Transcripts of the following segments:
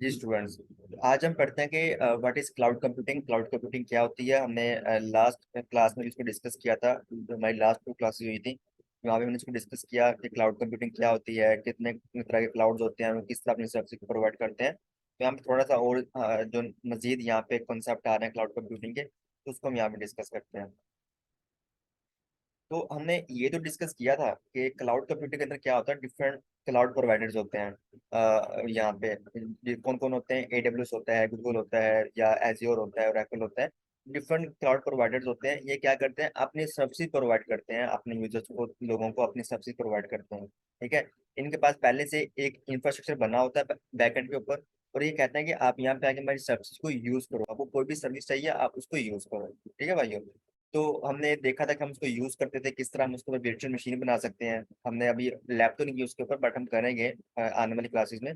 जी students, आज हम पढ़ते हैं कि what is cloud computing. Cloud computing क्या होती है। हमने लास्ट क्लास में इसको डिस्कस किया था, जो हमारी लास्ट 2 क्लासेस हुई थी, वहाँ पे हमने इसको डिस्कस किया कि क्लाउड कंप्यूटिंग क्या होती है, कितने तरह के क्लाउड्स होते हैं, वो किस तरह अपनी सर्विस को प्रोवाइड करते हैं। तो हम थोड़ा सा और जो मजीद यहाँ पे कॉन्सेप्ट आ रहे हैं क्लाउड कंप्यूटिंग के, तो उसको हम यहाँ पे डिस्कस करते हैं। तो हमने ये तो डिस्कस किया था कि क्लाउड कंप्यूटिंग के अंदर क्या होता है। डिफरेंट क्लाउड प्रोवाइडर्स होते हैं। यहाँ पे कौन कौन होते हैं, AWS होता है, गूगल होता है, या एज्योर होता है, ओरेकल होता है। डिफरेंट क्लाउड प्रोवाइडर्स होते हैं। ये क्या करते हैं, अपनी सर्विस प्रोवाइड करते हैं अपने यूजर्स को, लोगों को अपनी सर्विस प्रोवाइड करते हैं। ठीक है। इनके पास पहले से एक इंफ्रास्ट्रक्चर बना होता है बैकएंड के ऊपर, और ये कहते हैं कि आप यहाँ पे आके हमारी सर्विस को यूज करो, आपको कोई भी सर्विस चाहिए आप उसको यूज करो। ठीक है भाइयों। तो हमने देखा था कि हम उसको यूज करते थे, किस तरह हम उसको वर्चुअल मशीन बना सकते हैं। हमने अभी लैब तो नहीं की उसके ऊपर, बट हम करेंगे आने वाली क्लासेस में।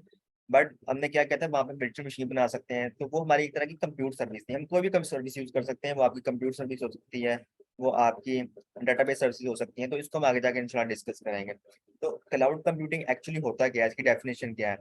बट हमने क्या कहता है, वहाँ पे वर्चुअल मशीन बना सकते हैं, तो वो हमारी एक तरह की कंप्यूटर सर्विस थी। हम कोई भी सर्विस यूज कर सकते हैं, वो आपकी कंप्यूटर सर्विस हो सकती है, वो आपकी डेटाबेस सर्विस हो सकती है। तो इसको हम आगे जाके इंशाल्लाह डिस्कस करेंगे। तो क्लाउड कंप्यूटिंग एक्चुअली होता क्या है, इसकी डेफिनेशन क्या है।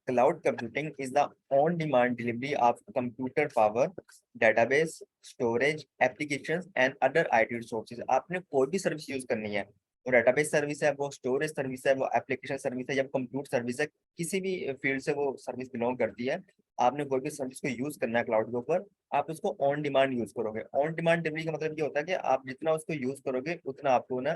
Cloud computing is the on demand delivery of computer power, database, storage, applications and other IT resources. आपने कोई भी सर्विस यूज करनी है, वो डेटाबेस सर्विस है, वो स्टोरेज सर्विस है, वो एप्लीकेशन सर्विस है, या कंप्यूटर सर्विस है, किसी भी फील्ड से वो सर्विस बिलोंग करती है। आपने कोई भी सर्विस को यूज करना है क्लाउड के ऊपर, आप उसको ऑन डिमांड यूज करोगे। ऑन डिमांड डिलीवरी का मतलब ये होता है कि आप जितना उसको यूज करोगे उतना आपको ना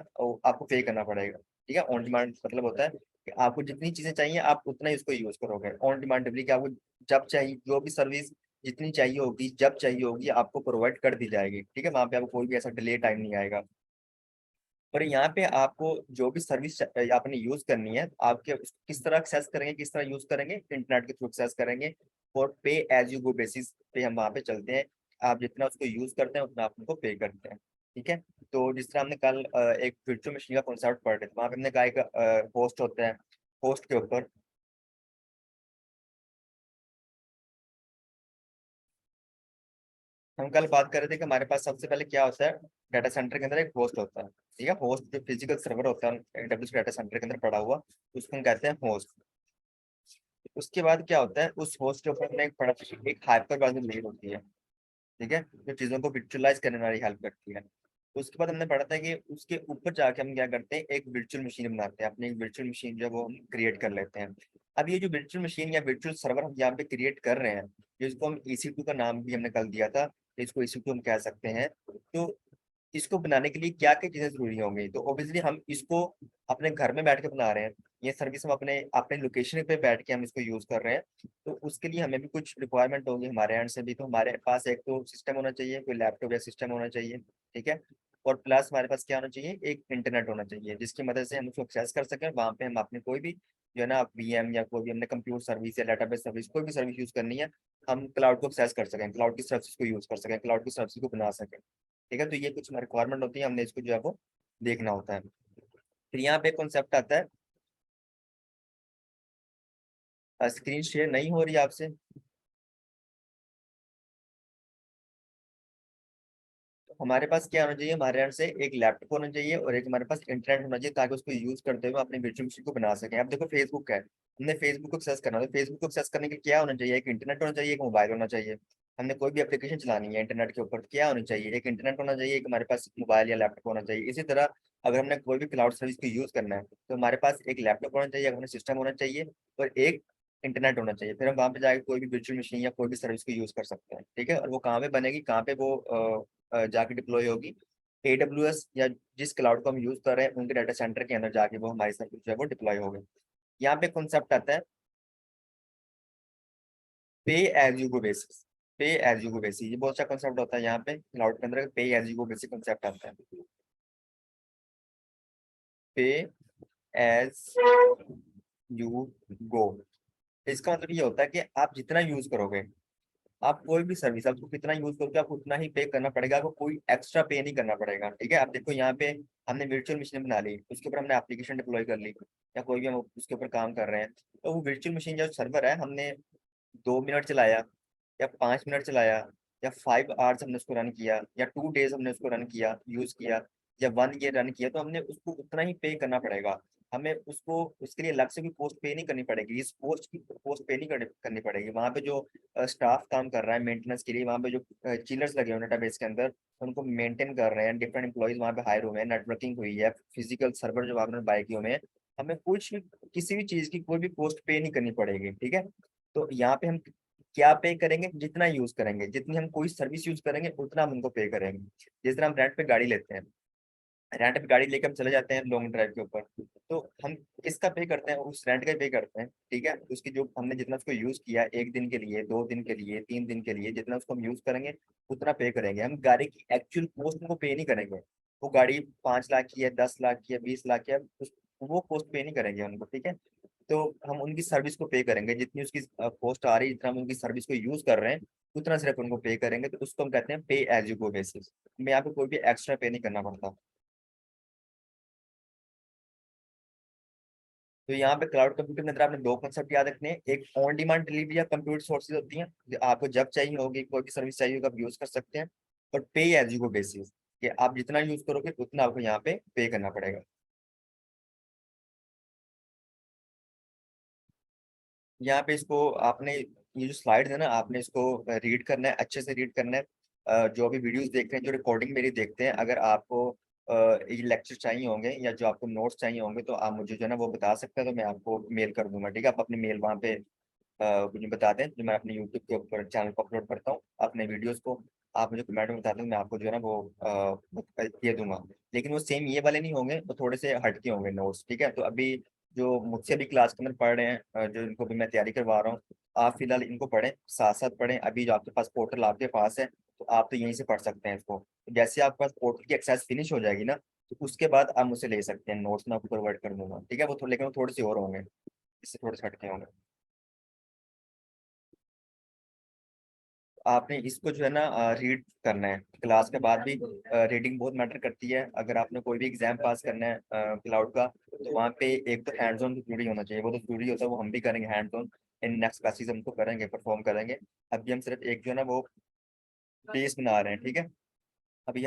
आपको पे करना पड़ेगा। ठीक है। ऑन डिमांड मतलब होता है कि आपको जितनी चीजें चाहिए आप उतना ही उसको यूज करोगे। ऑन डिमांड डिलीवरी की आपको जब चाहिए जो भी सर्विस जितनी चाहिए होगी, जब चाहिए होगी, आपको प्रोवाइड कर दी जाएगी। ठीक है। वहां पे आपको कोई भी ऐसा डिले टाइम नहीं आएगा। और यहाँ पे आपको जो भी सर्विस आपने यूज करनी है, आपके किस तरह एक्सेस करेंगे, किस तरह यूज करेंगे, इंटरनेट के थ्रू एक्सेस करेंगे। और पे एज यू गो बेसिस पे हम वहाँ पे चलते हैं। आप जितना उसको यूज करते हैं उतना आप उनको पे करते हैं। ठीक है। तो जिस तरह हमने कल एक वर्चुअल मशीन का कॉन्सेप्ट पढ़ रहे थे, वहाँ पे हमने कहा एक होस्ट होता है। होस्ट के ऊपर हम कल बात कर रहे थे कि हमारे पास सबसे पहले क्या होता है, डाटा सेंटर के अंदर एक होस्ट होता है। ठीक है। होस्ट जो फिजिकल सर्वर होता है AWS डाटा सेंटर के अंदर पड़ा हुआ, उसको हम कहते हैं होस्ट। उसके बाद क्या होता है, उस होस्ट के ऊपर हमने एक हाइपर लेयर होती है। ठीक है। जो चीजों को विजुअलाइज करने में हमारी हेल्प करती है। तो उसके बाद हमने पढ़ा था कि उसके ऊपर जाके हम क्या करते हैं, एक वर्चुअल मशीन बनाते हैं, अपनी एक वर्चुअल मशीन जो है वो हम क्रिएट कर लेते हैं। अब ये जो वर्चुअल मशीन या वर्चुअल सर्वर हम यहाँ पे क्रिएट कर रहे हैं, जिसको हम EC2 का नाम भी हमने कल दिया था, इसको EC2 हम कह सकते हैं। तो इसको बनाने के लिए क्या क्या चीजें जरूरी होंगी, तो ऑब्वियसली हम इसको अपने घर में बैठ के बना रहे हैं। ये सर्विस हम अपने अपने लोकेशन पे बैठ के हम इसको यूज कर रहे हैं। तो उसके लिए हमें भी कुछ रिक्वायरमेंट होगी हमारे एंड से भी। तो हमारे पास एक तो सिस्टम होना चाहिए, कोई लैपटॉप या सिस्टम होना चाहिए। ठीक है। और प्लस हमारे पास क्या होना चाहिए, एक इंटरनेट होना चाहिए, जिसकी मदद से हम उसको एक्सेस कर सकें। वहाँ पे हम अपने कोई भी जो है ना VM या कोई भी हमने कंप्यूटर सर्विस या डेटाबेस सर्विस कोई भी सर्विस यूज करनी है, हम क्लाउड को एक्सेस कर सकें, क्लाउड की सर्विस को यूज कर सकें, क्लाउड की सर्विस को बना सकें। ठीक है। तो ये कुछ रिक्वायरमेंट होती है, हमने इसको जो है वो देखना होता है। फिर यहाँ पे कॉन्सेप्ट आता है, स्क्रीन शेयर नहीं हो रही है आपसे। तो हमारे पास क्या होना चाहिए, हमारे यहाँ से एक लैपटॉप होना चाहिए और एक हमारे पास इंटरनेट होना चाहिए, ताकि उसको यूज करते हुए अपने वर्चुअल मशीन को बना सकें। अब देखो फेसबुक है, हमने फेसबुक को एक्सेस करना है, तो फेसबुक को एक्सेस करने के लिए क्या होना चाहिए, एक इंटरनेट होना चाहिए, एक मोबाइल होना चाहिए। हमने कोई भी एप्लीकेशन चलानी है इंटरनेट के ऊपर, तो क्या होना चाहिए, एक इंटरनेट होना चाहिए, एक हमारे पास मोबाइल या लैपटॉप होना चाहिए। इसी तरह अगर हमने कोई भी क्लाउड सर्विस को यूज करना है, तो हमारे पास एक लैपटॉप होना चाहिए, अपना सिस्टम होना चाहिए, और एक इंटरनेट होना चाहिए। फिर हम वहाँ पे जाके कोई भी वर्चुअल मशीन या कोई भी सर्विस को यूज कर सकते हैं। ठीक है। और वो कहाँ पे बनेगी, कहाँ पे वो जाके डिप्लॉय होगी, AWS या जिस क्लाउड को हम यूज कर रहे हैं उनके डाटा सेंटर के अंदर जाके वो हमारी सर्विस जो है वो डिप्लॉय होगी। यहाँ पे कॉन्सेप्ट आता है पे एज यू गो बेसिस। पे एज यू गो बेसिस ये बहुत अच्छा कॉन्सेप्ट होता है यहाँ पे क्लाउड के अंदर, pay as you go basis concept आता है। पे एज यू गो, इसका मतलब ये होता है कि आप जितना यूज करोगे, आप कोई भी सर्विस आपको कितना यूज करोगे आपको उतना ही पे करना पड़ेगा, आपको कोई एक्स्ट्रा पे नहीं करना पड़ेगा। ठीक है। आप देखो यहाँ पे हमने वर्चुअल मशीन बना ली, उसके ऊपर हमने एप्लीकेशन डिप्लॉय कर ली, या कोई भी हम उसके ऊपर काम कर रहे हैं, तो वो वर्चुअल मशीन जो सर्वर है, हमने 2 मिनट चलाया, या 5 मिनट चलाया, या 5 आवर्स हमने उसको रन किया, या 2 डेज हमने उसको रन किया, यूज किया, या 1 ईयर रन किया, तो हमने उसको उतना ही पे करना पड़ेगा। हमें उसको उसके लिए अलग से कोई पोस्ट पे नहीं करनी पड़ेगी, इस पोस्ट की पोस्ट पे नहीं करनी पड़ेगी। वहाँ पे जो स्टाफ काम कर रहा है मेंटेनेंस के लिए, वहाँ पे जो चिलर्स लगे हुए हैं डेटाबेस के अंदर, उनको मेंटेन कर रहे हैं, डिफरेंट एम्प्लॉइज वहाँ पे हायर हुए हैं, नेटवर्किंग हुई है, फिजिकल सर्वर जो आपने बाय किए हुए हैं, हमें कुछ भी किसी भी चीज की कोई भी पोस्ट पे नहीं करनी पड़ेगी, ठीक है। तो यहाँ पे हम क्या पे करेंगे, जितना यूज करेंगे, जितनी हम कोई सर्विस यूज करेंगे उतना हम उनको पे करेंगे। जिस तरह हम रेंट पे गाड़ी लेते हैं, रेंट पे गाड़ी लेके हम चले जाते हैं लॉन्ग ड्राइव के ऊपर, तो हम किसका पे करते हैं, उस रेंट का पे करते हैं, ठीक है। उसकी जो हमने जितना उसको यूज किया, 1 दिन के लिए, 2 दिन के लिए, 3 दिन के लिए, जितना उसको हम यूज करेंगे उतना पे करेंगे। हम गाड़ी की एक्चुअल कॉस्ट को पे नहीं करेंगे। वो गाड़ी 5 लाख की है, 10 लाख की है, 20 लाख की है, वो कॉस्ट पे नहीं करेंगे उनको, ठीक है। तो हम उनकी सर्विस को पे करेंगे, जितनी उसकी कॉस्ट आ रही है, जितना हम उनकी सर्विस को यूज कर रहे हैं उतना सिर्फ उनको पे करेंगे। तो उसको हम कहते हैं पे एज यू गो बेसिस। हमें यहाँ पे कोई भी एक्स्ट्रा पे नहीं करना पड़ता। तो यहाँ पे क्लाउड कंप्यूटिंग के अंदर आपने दो कंसेप्ट याद रखने हैं, एक ऑन डिमांड डिलीवरी या कंप्यूटर सोर्सेज होती हैं, जो आपको जब चाहिए होगी, कोई भी सर्विस चाहिए होगी आप यूज कर सकते हैं। और पे एज यू गो बेसिस, कि आप जितना यूज करोगे उतना आपको यहाँ पे पे करना पड़ेगा। यहाँ पे इसको आपने, ये जो स्लाइड है ना, आपने इसको रीड करना है, अच्छे से रीड करना है। जो अभी वीडियोस देख रहे हैं, जो रिकॉर्डिंग मेरी देखते हैं, अगर आपको ये लेक्चर चाहिए होंगे या जो आपको नोट्स चाहिए होंगे तो आप मुझे जो है ना वो बता सकते हैं, तो मैं आपको मेल कर दूंगा, ठीक है। आप अपनी मेल वहाँ पे मुझे बता दें, जो मैं अपने यूट्यूब के ऊपर चैनल को अपलोड करता हूँ अपने वीडियोस को। आप मुझे कमेंट में बता दें, मैं आपको जो है ना वो दे दूंगा। लेकिन वो सेम ये वाले नहीं होंगे, वो थोड़े से हटके होंगे नोट्स, ठीक है। तो अभी जो मुझसे अभी क्लास के अंदर पढ़ रहे हैं, जो इनको भी मैं तैयारी करवा रहा हूँ, आप फिलहाल इनको पढ़ें, साथ साथ पढ़ें। अभी जो आपके पास पोर्टल आपके पास है, तो आप तो यहीं से पढ़ सकते हैं इसको। तो जैसे आपके पास पोर्टल की एक्सेस फिनिश हो जाएगी ना, तो उसके बाद आप मुझसे ले सकते हैं नोट्स, मैं आपको प्रोवाइड कर दूंगा, ठीक है। लेकिन वो थोड़े से और होंगे, इससे थोड़े से हटके होंगे। आपने इसको जो है ना रीड करना है क्लास के बाद भी। रीडिंग बहुत मैटर करती है। अगर आपने कोई भी एग्जाम पास करना है क्लाउड का, तो वहाँ पे एक तो हैंड्स ऑन जरूरी होना चाहिए, वो तो जरूरी होता है, वो हम भी करेंगे hands on. In next classes हम तो करेंगे, परफॉर्म करेंगे। अभी हम सिर्फ एक जो है ना वो बेस बना रहे हैं, ठीक है। अभी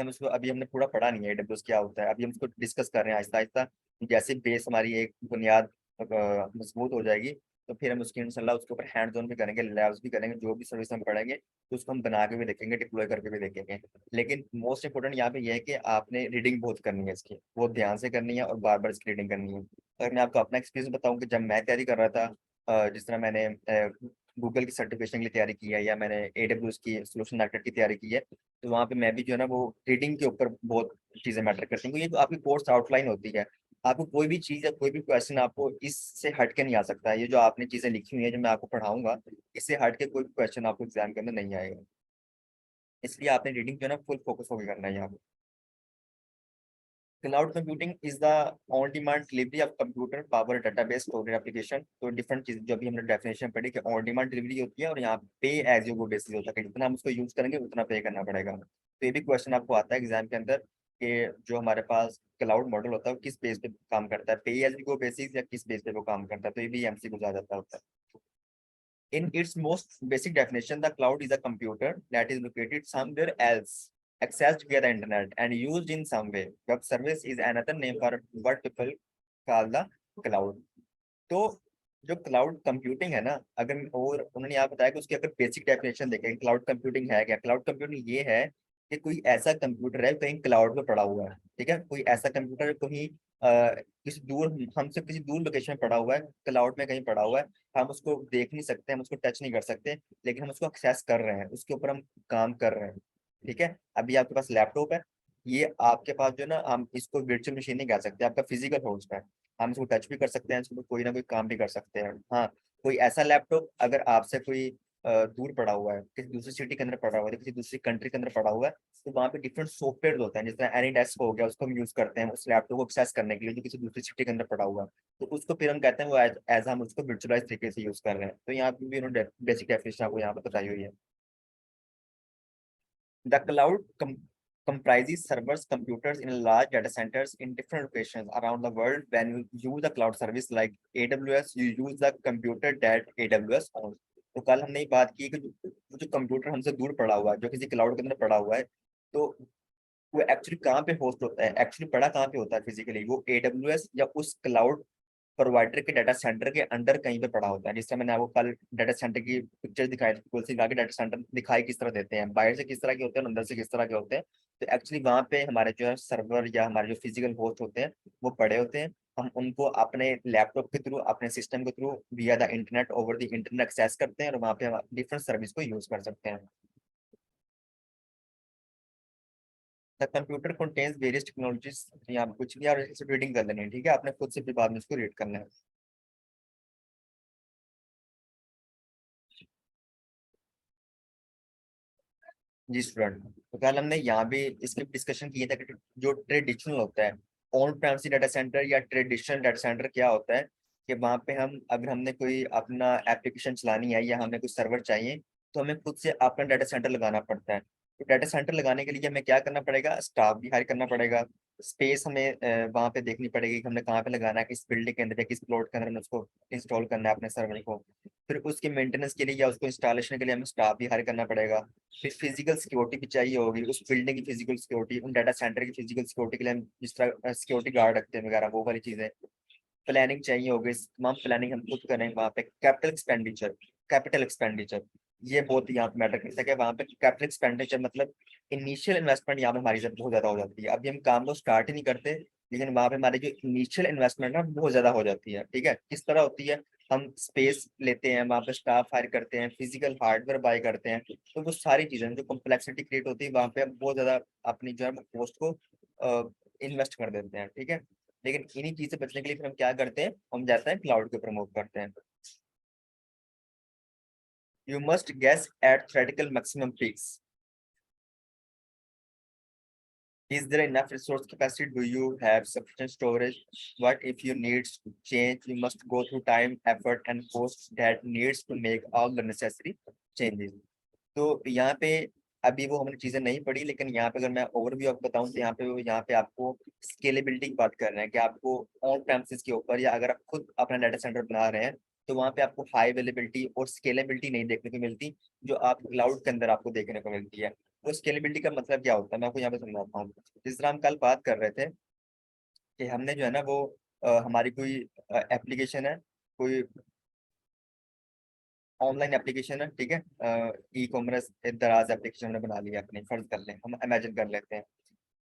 हमने पूरा पढ़ा नहीं है AWS क्या होता है, अभी हम इसको डिस्कस कर रहे हैं आहिस्ता आहिस्ता। जैसे बेस हमारी एक बुनियाद मजबूत हो जाएगी, तो फिर हम उसकी इंशाल्लाह उसके ऊपर हैंड्स ऑन भी करेंगे, लैब्स भी करेंगे, जो भी सर्विस हम पढ़ेंगे तो उसको हम बना के भी देखेंगे, डिप्लॉय करके भी देखेंगे। लेकिन मोस्ट इंपोर्टेंट यहाँ पे यह है कि आपने रीडिंग बहुत करनी है इसकी, बहुत ध्यान से करनी है और बार बार इसकी रीडिंग करनी है। अगर मैं आपको अपना एक्सपीरियंस बताऊं कि जब मैं तैयारी कर रहा था, जिस तरह मैंने गूगल की सर्टिफिकेशन के लिए तैयारी की है, या मैंने AWS की सोल्यूशन आर्किटेक्ट की तैयारी की है, तो वहाँ पे मैं भी जो है ना वो रीडिंग के ऊपर बहुत चीजें मैटर करती हैं, क्योंकि ये तो आपकी कोर्स आउटलाइन होती है। आपको कोई भी चीज या कोई भी क्वेश्चन आपको इससे हट के नहीं आ सकता है। ये जो आपने चीजें लिखी हुई है, जो मैं आपको पढ़ाऊंगा, इससे हट के कोई क्वेश्चन आपको एग्जाम के अंदर नहीं आएगा। इसलिए आपने रीडिंग जो है ना फुल फोकस होकर करना है यहाँ पे। Cloud computing is the on demand delivery of computer power database storage application. तो डिफरेंट चीज जो अभी हमने डेफिनेशन पढ़ी कि ऑन डिमांड डिलीवरी होती है, और यहाँ पे एज यू गो बेसिस होता है कि जितना हम उसको यूज करेंगे उतना पे करना पड़ेगा। तो ये भी क्वेश्चन आपको आता है एग्जाम के अंदर, कि जो हमारे पास क्लाउड मॉडल होता है वो किस बेस पे काम करता है, पे एज यू गो बेसिस या किस बेस पे वो काम करता है। तो ये भी एमसीक्यू आ जाता होता है। In its most basic definition, the cloud is a computer that is located somewhere else, accessed via the internet, and used in some way. Web service is another name for what people call the cloud. तो जो cloud computing है ना, अगर और उन्होंने यहाँ बताया कि उसकी अगर बेसिक डेफिनेशन देखें, क्लाउड कंप्यूटिंग है क्या, क्लाउड कंप्यूटिंग ये है कि कोई ऐसा कंप्यूटर है कहीं क्लाउड पे पड़ा हुआ है, ठीक है। कोई ऐसा कंप्यूटर कहीं किसी दूर, हमसे किसी दूर लोकेशन में पड़ा हुआ है, क्लाउड में कहीं पड़ा हुआ है। हम उसको देख नहीं सकते, हम उसको टच नहीं कर सकते, लेकिन हम उसको एक्सेस कर रहे हैं, उसके ऊपर हम काम कर रहे हैं, ठीक है। अभी आपके पास लैपटॉप है, ये आपके पास जो है ना, हम इसको वर्चुअल मशीन नहीं कह सकते, आपका फिजिकल होस्ट है। हम इसको टच भी कर सकते हैं, इसको कोई ना कोई काम भी कर सकते हैं। हाँ, कोई ऐसा लैपटॉप अगर आपसे कोई दूर पड़ा हुआ है, किसी दूसरी सिटी के अंदर पड़ा हुआ है, किसी दूसरी कंट्री के अंदर पड़ा हुआ है, तो वहाँ पे डिफरेंट सॉफ्टवेयर होते हैं, जैसे एनी डेस्क हो गया, उसको हम यूज करते हैं उस लैपटॉप को एक्सेस करने के लिए, जो किसी दूसरी सिटी के अंदर पड़ा हुआ है। तो उसको फिर हम कहते हैं वो एज हम उसको वर्चुअलाइज तरीके से यूज कर रहे हैं। तो यहाँ पे भी उन्होंने बेसिक डेफिनेशन आपको यहाँ पर बताई हुई है। The cloud comprises servers, computers in large data centers in different locations around the world. When you use a cloud service like AWS, you use the computer that AWS owns. तो कल हमने ये बात की कि जो कंप्यूटर हमसे दूर पड़ा हुआ है, जो किसी क्लाउड के अंदर पड़ा हुआ है, तो वो एक्चुअली कहाँ पे होस्ट होता है, एक्चुअली पड़ा कहाँ पे होता है फिजिकली, वो AWS या उस क्लाउड प्रोवाइडर के डाटा सेंटर के अंडर कहीं पे पड़ा होता है। जिस तरह मैंने आपको कल डाटा सेंटर की पिक्चर दिखाई थी, कुल के डाटा सेंटर दिखाई किस तरह देते हैं, बाहर से किस तरह के होते हैं, अंदर से किस तरह के होते हैं। तो एक्चुअली वहाँ पे हमारे जो है सर्वर या हमारे जो फिजिकल होस्ट होते हैं वो पड़े होते हैं। हम उनको अपने लैपटॉप के थ्रू, अपने सिस्टम के through via the internet, over the internet access करते हैं और वहाँ पे हम डिफरेंट सर्विस को यूज कर सकते हैं। The computer contains various technologies, यहाँ पे कुछ भी आप इसे रीडिंग कर लेनी है, ठीक है, आपने खुद से फिर बाद में इसको रीड करना है। जी स्टूडेंट, तो कल हमने यहाँ भी इसके डिस्कशन किया था कि जो ट्रेडिशनल होता है ऑन प्रेमिस डाटा सेंटर या ट्रेडिशनल डाटा सेंटर क्या होता है, कि वहाँ पे हम अगर हमने कोई अपना एप्लीकेशन चलानी है या हमें कोई सर्वर चाहिए, तो हमें खुद से अपना डाटा सेंटर लगाना पड़ता है। तो डाटा सेंटर लगाने के लिए हमें क्या करना पड़ेगा, स्टाफ भी हायर करना पड़ेगा। स्पेस हमें वहाँ पे देखनी पड़ेगी कि हमने कहाँ पे लगाना है, किस बिल्डिंग के अंदर या किस प्लॉट के अंदर हमें उसको इंस्टॉल करना है अपने सर्वर को। फिर उसके मेंटेनेंस के लिए या उसको इंस्टॉलेशन के लिए हमें स्टाफ भी हायर करना पड़ेगा। फिर फिजिकल सिक्योरिटी भी चाहिए होगी, उस बिल्डिंग की फिजिकल सिक्योरिटी, उन डाटा सेंटर की फिजिकल सिक्योरिटी के लिए हम जिस तरह सिक्योरिटी गार्ड रखते हैं वगैरह, वो वाली चीजें। प्लानिंग चाहिए होगी, तमाम प्लानिंग हम खुद करें वहाँ पे। कैपिटल एक्सपेंडिचर ये बहुत यहाँ पे मैटर करता है कि वहाँ पे कैपिटल एक्सपेंडिचर मतलब इनिशियल इन्वेस्टमेंट यहाँ पे हमारी बहुत ज्यादा हो जाती है। अभी हम काम को स्टार्ट ही नहीं करते, लेकिन वहाँ पे हमारी जो इनिशियल इन्वेस्टमेंट है बहुत ज्यादा हो जाती है। ठीक है, किस तरह होती है, हम स्पेस लेते हैं, वहाँ पे स्टाफ हायर करते हैं, फिजिकल हार्डवेयर बाय करते हैं। तो वो सारी चीजें जो कॉम्प्लेक्सिटी क्रिएट होती है, वहाँ पे हम बहुत ज्यादा अपनी जो है कॉस्ट को इन्वेस्ट कर देते हैं। ठीक है, लेकिन इन्हीं चीज से बचने के लिए फिर हम क्या करते हैं, हम जाते हैं क्लाउड को प्रमोट करते हैं। You must guess at theoretical maximum peaks. Is there enough resource capacity? Do you have sufficient storage? What if you needs to change? You must go through time, effort, and cost that needs to make all the necessary changes. तो यहाँ पे अभी वो हमने चीजें नहीं पढ़ी, लेकिन यहाँ पे अगर मैं ओवरव्यू आपको बताऊं तो यहाँ पे आपको स्केलेबिलिटी की बात कर रहे हैं कि आपको ऑन प्रेमिसेस के ऊपर या अगर आप खुद अपना डाटा सेंटर बना रहे हैं, तो वहाँ पे आपको हाई अवेलेबिलिटी और स्केलेबिलिटी नहीं देखने को मिलती, जो आप क्लाउड के अंदर आपको देखने को मिलती है। तो स्केलेबिलिटी का मतलब क्या होता है, मैं आपको यहाँ पे समझाता हूँ। जिस तरह हम कल बात कर रहे थे कि हमने जो है ना वो हमारी कोई एप्लीकेशन है, कोई ऑनलाइन एप्लीकेशन है, ठीक है, ई कॉमर्स दराज एप्लीकेशन हमने बना लिया अपनी, फर्ज कर लें, हम इमेजिन कर लेते हैं।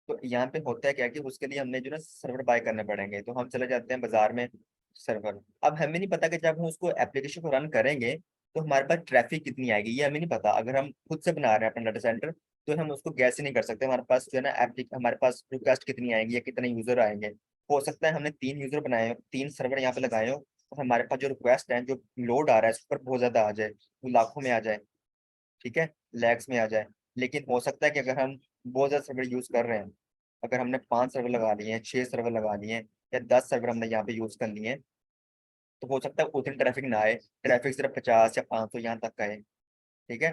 तो यहाँ पे होता है क्या कि उसके लिए हमने जो ना सर्वर बाय करने पड़ेंगे, तो हम चले जाते हैं बाजार में सर्वर। अब हमें नहीं पता कि जब हम उसको एप्लीकेशन को रन करेंगे तो हमारे पास ट्रैफिक कितनी आएगी, ये हमें नहीं पता। अगर हम खुद से बना रहे हैं अपना डाटा सेंटर, तो हम उसको गैस ही नहीं कर सकते हमारे पास जो है ना हमारे पास रिक्वेस्ट कितनी आएंगी या कितने यूजर आएंगे। हो सकता है हमने 3 यूजर बनाए हो, 3 सर्वर यहाँ पे लगाए हो, तो हमारे पास जो रिक्वेस्ट है, जो लोड आ रहा है उस पर बहुत ज्यादा आ जाए, वो लाखों में आ जाए, ठीक है, लैक्स में आ जाए। लेकिन हो सकता है कि अगर हम बहुत ज्यादा सर्वर यूज कर रहे हैं, अगर हमने 5 सर्वर लगा लिए हैं, 6 सर्वर लगा लिए हैं, या 10 सर्वर हमने यहाँ पे यूज कर लिए हैं, तो हो सकता है उतनी ट्रैफिक ना आए, ट्रैफिक सिर्फ 50 या 500 यहाँ तक का है। ठीक है,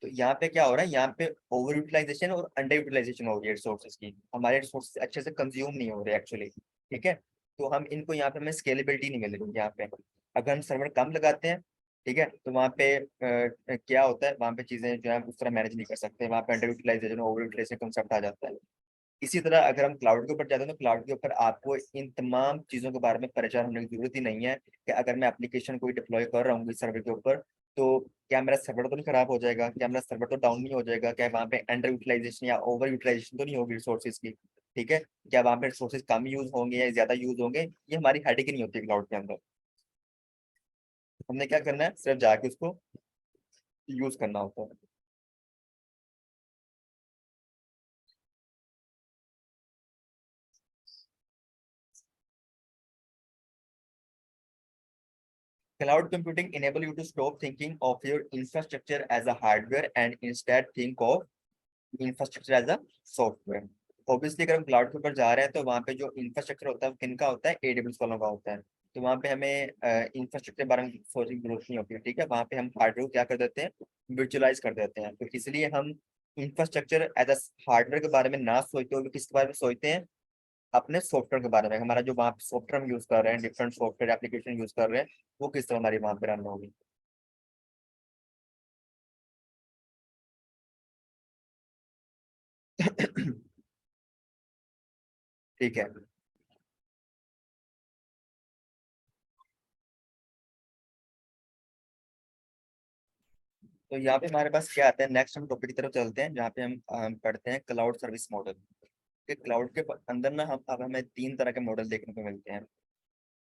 तो यहाँ पे क्या हो रहा है, यहाँ पे ओवर यूटिलाइजेशन और अंडर यूटिलाइजेशन हो रही है रिसोर्सेज की, हमारे रिसोर्सेज अच्छे से कंज्यूम नहीं हो रहे एक्चुअली। ठीक है, तो हम इनको यहाँ पे हमें स्केलेबिलिटी नहीं मिल रही यहाँ पे। अगर हम सर्वर कम लगाते हैं, ठीक है, तो वहाँ पे क्या होता है, वहाँ पे चीजें जो है उस तरह मैनेज नहीं कर सकते, वहाँ पे under utilization over utilization concept आ जाता है। इसी तरह अगर हम क्लाउड के ऊपर जाते हैं, तो क्लाउड के ऊपर आपको इन तमाम चीजों के बारे में परेशान होने की जरूरत ही नहीं है कि अगर मैं एप्लीकेशन कोई डिप्लॉय कर रहा हूँ इस सर्वर के ऊपर, तो क्या मेरा सर्वर तो नहीं खराब हो जाएगा, क्या मेरा सर्वर तो डाउन नहीं हो जाएगा, क्या वहाँ पे अंडर यूटिलाइजेशन या ओवर यूटिलाइजेशन तो नहीं होगी रिसोर्सेज की। ठीक है, क्या वहाँ पे रिसोर्सेज कम यूज होंगे या ज्यादा यूज होंगे, ये हमारी हेडेक ही नहीं होती क्लाउड के अंदर। हमने क्या करना है, सिर्फ जाके उसको यूज करना होता है। Cloud computing enable you to stop thinking of your infrastructure as a hardware and instead think of infrastructure as a software. Obviously अगर हम क्लाउड के ऊपर जा रहे हैं, तो वहाँ पे जो इंफ्रास्ट्रक्चर होता है वो किनका होता है, एडब्ल्यूएस वालों का होता है। तो वहाँ पे हमें इंफ्रास्ट्रक्चर के बारे में सोचने की जरूरत नहीं होती है। ठीक है, वहाँ पे हम हार्डवेयर को क्या कर देते हैं, वर्चुअलाइज कर देते हैं। तो इसलिए हम इंफ्रास्ट्रक्चर एज अ हार्डवेयर के बारे में ना सोचते हुए किसके बारे में सोचते हैं, अपने सॉफ्टवेयर के बारे में। हमारा जो वहाँ सॉफ्टवेयर हम यूज कर रहे हैं, डिफरेंट सॉफ्टवेयर एप्लीकेशन यूज कर रहे हैं, वो किस तरह हमारी वहाँ पे रन होगी। ठीक है, तो यहाँ पे हमारे पास क्या आता है, नेक्स्ट हम टॉपिक की तरफ चलते हैं जहाँ पे हम पढ़ते हैं क्लाउड सर्विस मॉडल। कि क्लाउड के अंदर ना हम अब हमें तीन तरह के मॉडल देखने को मिलते हैं।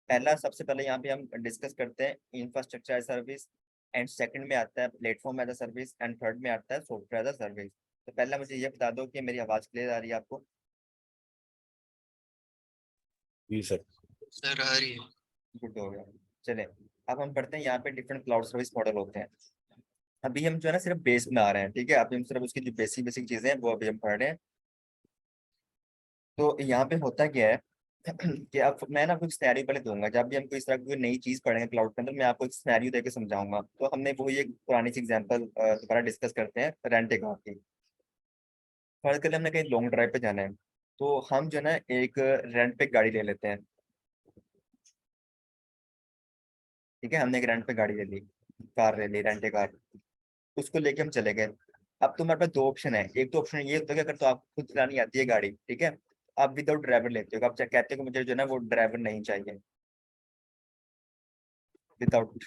पहला, सबसे पहले यहाँ पे हम डिस्कस करते हैं infrastructure as service, and second में आता है platform as a service, and third में आता है सॉफ्टवेयर एज अ सर्विस। तो पहला मुझे ये बता दो कि मेरी आवाज क्लियर आ रही है आपको? जी सर। सर आ रही है। गुड हो गया। चले, अब हम पढ़ते हैं यहाँ पे डिफरेंट क्लाउड सर्विस मॉडल होते हैं। अभी हम जो है ना सिर्फ बेस बना रहे हैं, ठीक है, अभी हम सिर्फ उसकी जो बेसिक बेसिक चीजें हैं वो अभी हम पढ़ रहे हैं। तो यहाँ पे होता क्या है कि अब मैं ना आपको एक सिनेरियो पहले दूंगा, जब भी हम कोई इस तरह की कोई नई चीज पढ़ेंगे क्लाउड के अंदर, मैं आपको एक सिनेरियो देके समझाऊंगा। तो हमने वही एक पुरानी सी एग्जांपल दोबारा डिस्कस करते हैं, रेंट ए कार की। फर्ज कर ले हमने कहीं लॉन्ग ड्राइव पे जाना है, तो हम जो है ना एक रेंट पे गाड़ी ले लेते हैं। ठीक है, हमने एक रेंट पे गाड़ी ले ली, कार ले ली, रेंट ए कार। उसको लेके हम चले गए। अब तुम्हारे पास दो ऑप्शन है। एक तो ऑप्शन ये होता है कि अगर तो आपको खुद चलानी आती है गाड़ी, ठीक है, आप विदाउट ड्राइवर लेते हो, आप कहते हो कि मुझे जो है ना वो ड्राइवर नहीं चाहिए, विदाउट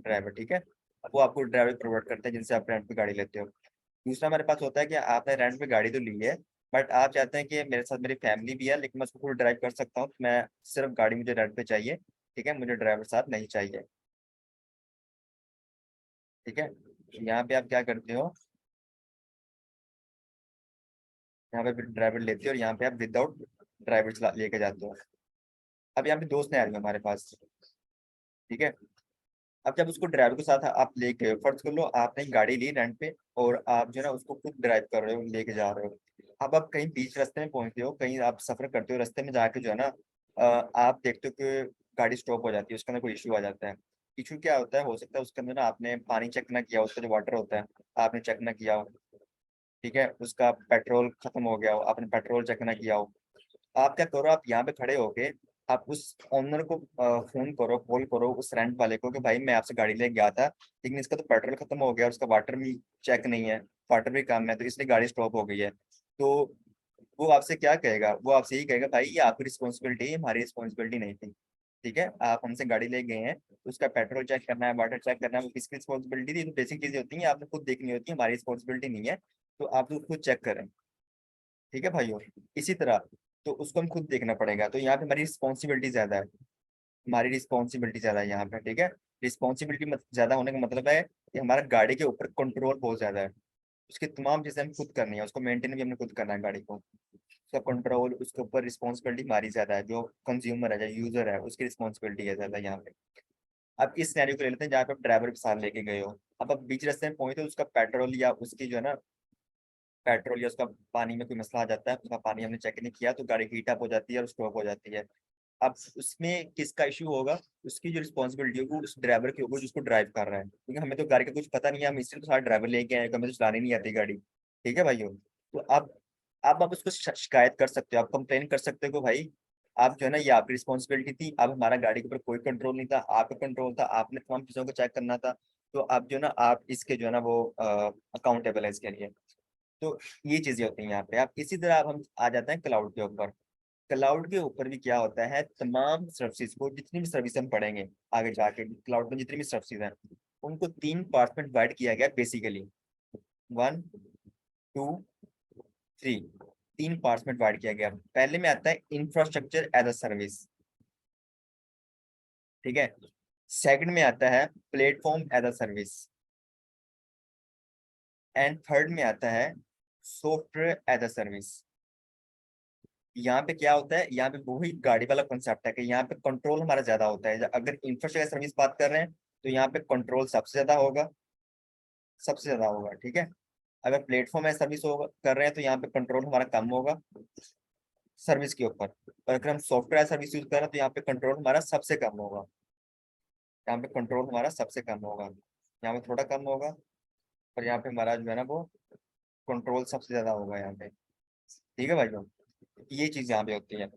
ड्राइवर, ठीक है। अब वो आपको ड्राइवर प्रोवाइड करते हैं जिनसे आप रेंट पे गाड़ी लेते हो। दूसरा हमारे पास होता है कि आपने रेंट पे गाड़ी तो ली है, बट आप चाहते हैं कि मेरे साथ मेरी फैमिली भी है, लेकिन मैं उसको खुद ड्राइव कर सकता हूँ, तो मैं सिर्फ गाड़ी मुझे रेंट पे चाहिए, ठीक है, मुझे ड्राइवर साथ नहीं चाहिए। ठीक है, यहाँ पे आप क्या करते हो, यहाँ पे ड्राइवर लेते हो और यहाँ पे आप विदाउट ड्राइवर चला लेके जाते हो। अब यहाँ पे दो सिनेरियो है हमारे पास, ठीक है। अब जब उसको ड्राइवर के साथ आप लेके गए, फर्ज कर लो आपने एक गाड़ी ली रेंट पे, और आप जो है ना उसको खुद ड्राइव कर रहे हो, लेके जा रहे हो। अब आप कहीं बीच रास्ते में पहुंचते हो, कहीं आप सफर करते हो, रास्ते में जाके जो है ना आप देखते हो कि गाड़ी स्टॉप हो जाती है, उसके अंदर कोई इशू आ जाता है। इशू क्या होता है, हो सकता है उसके अंदर ना आपने पानी चेक ना किया, उसका जो वाटर होता है आपने चेक ना किया हो, ठीक है, उसका पेट्रोल खत्म हो गया हो, आपने पेट्रोल चेक ना किया हो। आप क्या करो, आप यहाँ पे खड़े होके आप उस ओनर को फोन करो, कॉल करो उस रेंट वाले को कि भाई मैं आपसे गाड़ी लेके गया था, लेकिन इसका तो पेट्रोल खत्म हो गया, उसका वाटर भी चेक नहीं है, वाटर भी कम है, तो इसलिए गाड़ी स्टॉप हो गई है। तो वो आपसे क्या कहेगा, वो आपसे यही कहेगा भाई ये आपकी रिस्पॉन्सिबिलिटी है, हमारी रिस्पॉन्सिबिलिटी नहीं थी। ठीक है, आप हमसे गाड़ी ले गए हैं, तो उसका पेट्रोल चेक करना है, वाटर चेक करना है, वो किसकी रिस्पॉन्सिबिलिटी थी? तो बेसिक चीजें होती हैं आपने खुद देखनी होती है, हमारी रिस्पॉन्सिबिलिटी नहीं है, तो आप तो खुद चेक करें। ठीक है भाइयों, इसी तरह तो उसको हम खुद देखना पड़ेगा, तो यहाँ पे हमारी रिस्पॉन्सिबिलिटी ज्यादा है, हमारी रिस्पॉन्सिबिलिटी ज्यादा है यहाँ पे, ठीक है। रिस्पॉन्सिबिलिटी ज्यादा होने का मतलब है कि हमारा गाड़ी के ऊपर कंट्रोल बहुत ज्यादा है, उसकी तमाम चीजें हमें खुद करनी है, उसको मेंटेन भी हमने खुद करना है गाड़ी को, उसका कंट्रोल, उसके ऊपर रिस्पॉन्सिबिलिटी हमारी ज्यादा है, जो कंज्यूमर है, जो यूजर है, उसकी रिस्पॉन्सिबिलिटी है ज्यादा यहाँ पे। अब इस सिनेरियो को ले लेते हैं जहाँ पे आप ड्राइवर के साथ लेके गए हो, अब आप बीच रास्ते में पहुंचे, तो उसका पेट्रोल या उसकी जो है ना पेट्रोल या उसका पानी में कोई मसला आ जाता है, उसका पानी हमने चेक नहीं किया, तो गाड़ी हीट अप हो जाती है और स्टॉप हो जाती है। अब उसमें किसका इशू होगा? उसकी जो रिस्पॉन्सिबिलिटी होगी उस ड्राइवर की होगी जिसको ड्राइव कर रहा है, क्योंकि हमें तो गाड़ी का कुछ पता नहीं है, हम इसलिए तो सारा ड्राइवर लेके आए, हमें तो चलानी नहीं आती गाड़ी। ठीक है भाइयों, तो अब आप उसको शिकायत कर सकते हो, आप कंप्लेन कर सकते हो कि भाई आप जो है ना ये आपकी रिस्पॉन्सिबिलिटी थी, अब हमारा गाड़ी के ऊपर कोई कंट्रोल नहीं था, आपका कंट्रोल था, आपने तमाम चीजों को चेक करना था, तो अब जो है ना आप इसके जो है ना वो अकाउंटेबल है इसके लिए। तो ये चीजें होती हैं यहाँ पे। आप इसी तरह अब हम आ जाते हैं क्लाउड के ऊपर। क्लाउड के ऊपर भी क्या होता है, तमाम सर्विसेज को, जितनी भी सर्विस हम पढ़ेंगे आगे जाके क्लाउड में जितनी भी सर्विसेज हैं, उनको तीन पार्ट में डिवाइड किया गया बेसिकली। वन, टू, थ्री, तीन पार्ट्स में डिवाइड किया गया। पहले में आता है इंफ्रास्ट्रक्चर एज अ सर्विस, ठीक है। सेकंड में आता है platform as a service, and third में आता है सॉफ्टवेयर एज अ सर्विस। यहाँ पे क्या होता है, यहाँ पे वही गाड़ी वाला कॉन्सेप्ट है कि यहाँ पे कंट्रोल हमारा ज्यादा होता है। अगर इंफ्रास्ट्रक्चर सर्विस बात कर रहे हैं तो यहाँ पे कंट्रोल सबसे ज्यादा होगा, सबसे ज्यादा होगा, ठीक है। अगर प्लेटफॉर्म एज सर्विस होगा कर रहे हैं तो यहाँ पे कंट्रोल हमारा कम होगा सर्विस के ऊपर, और अगर हम सॉफ्टवेयर सर्विस यूज कर रहे हैं तो यहाँ पे कंट्रोल हमारा सबसे कम होगा, यहाँ पे कंट्रोल हमारा सबसे कम होगा, यहाँ पे थोड़ा कम होगा, और यहाँ पे हमारा जो है ना वो कंट्रोल सबसे ज्यादा होगा यहाँ पे। ठीक है भाई लोग, ये चीज यहाँ पे होती है।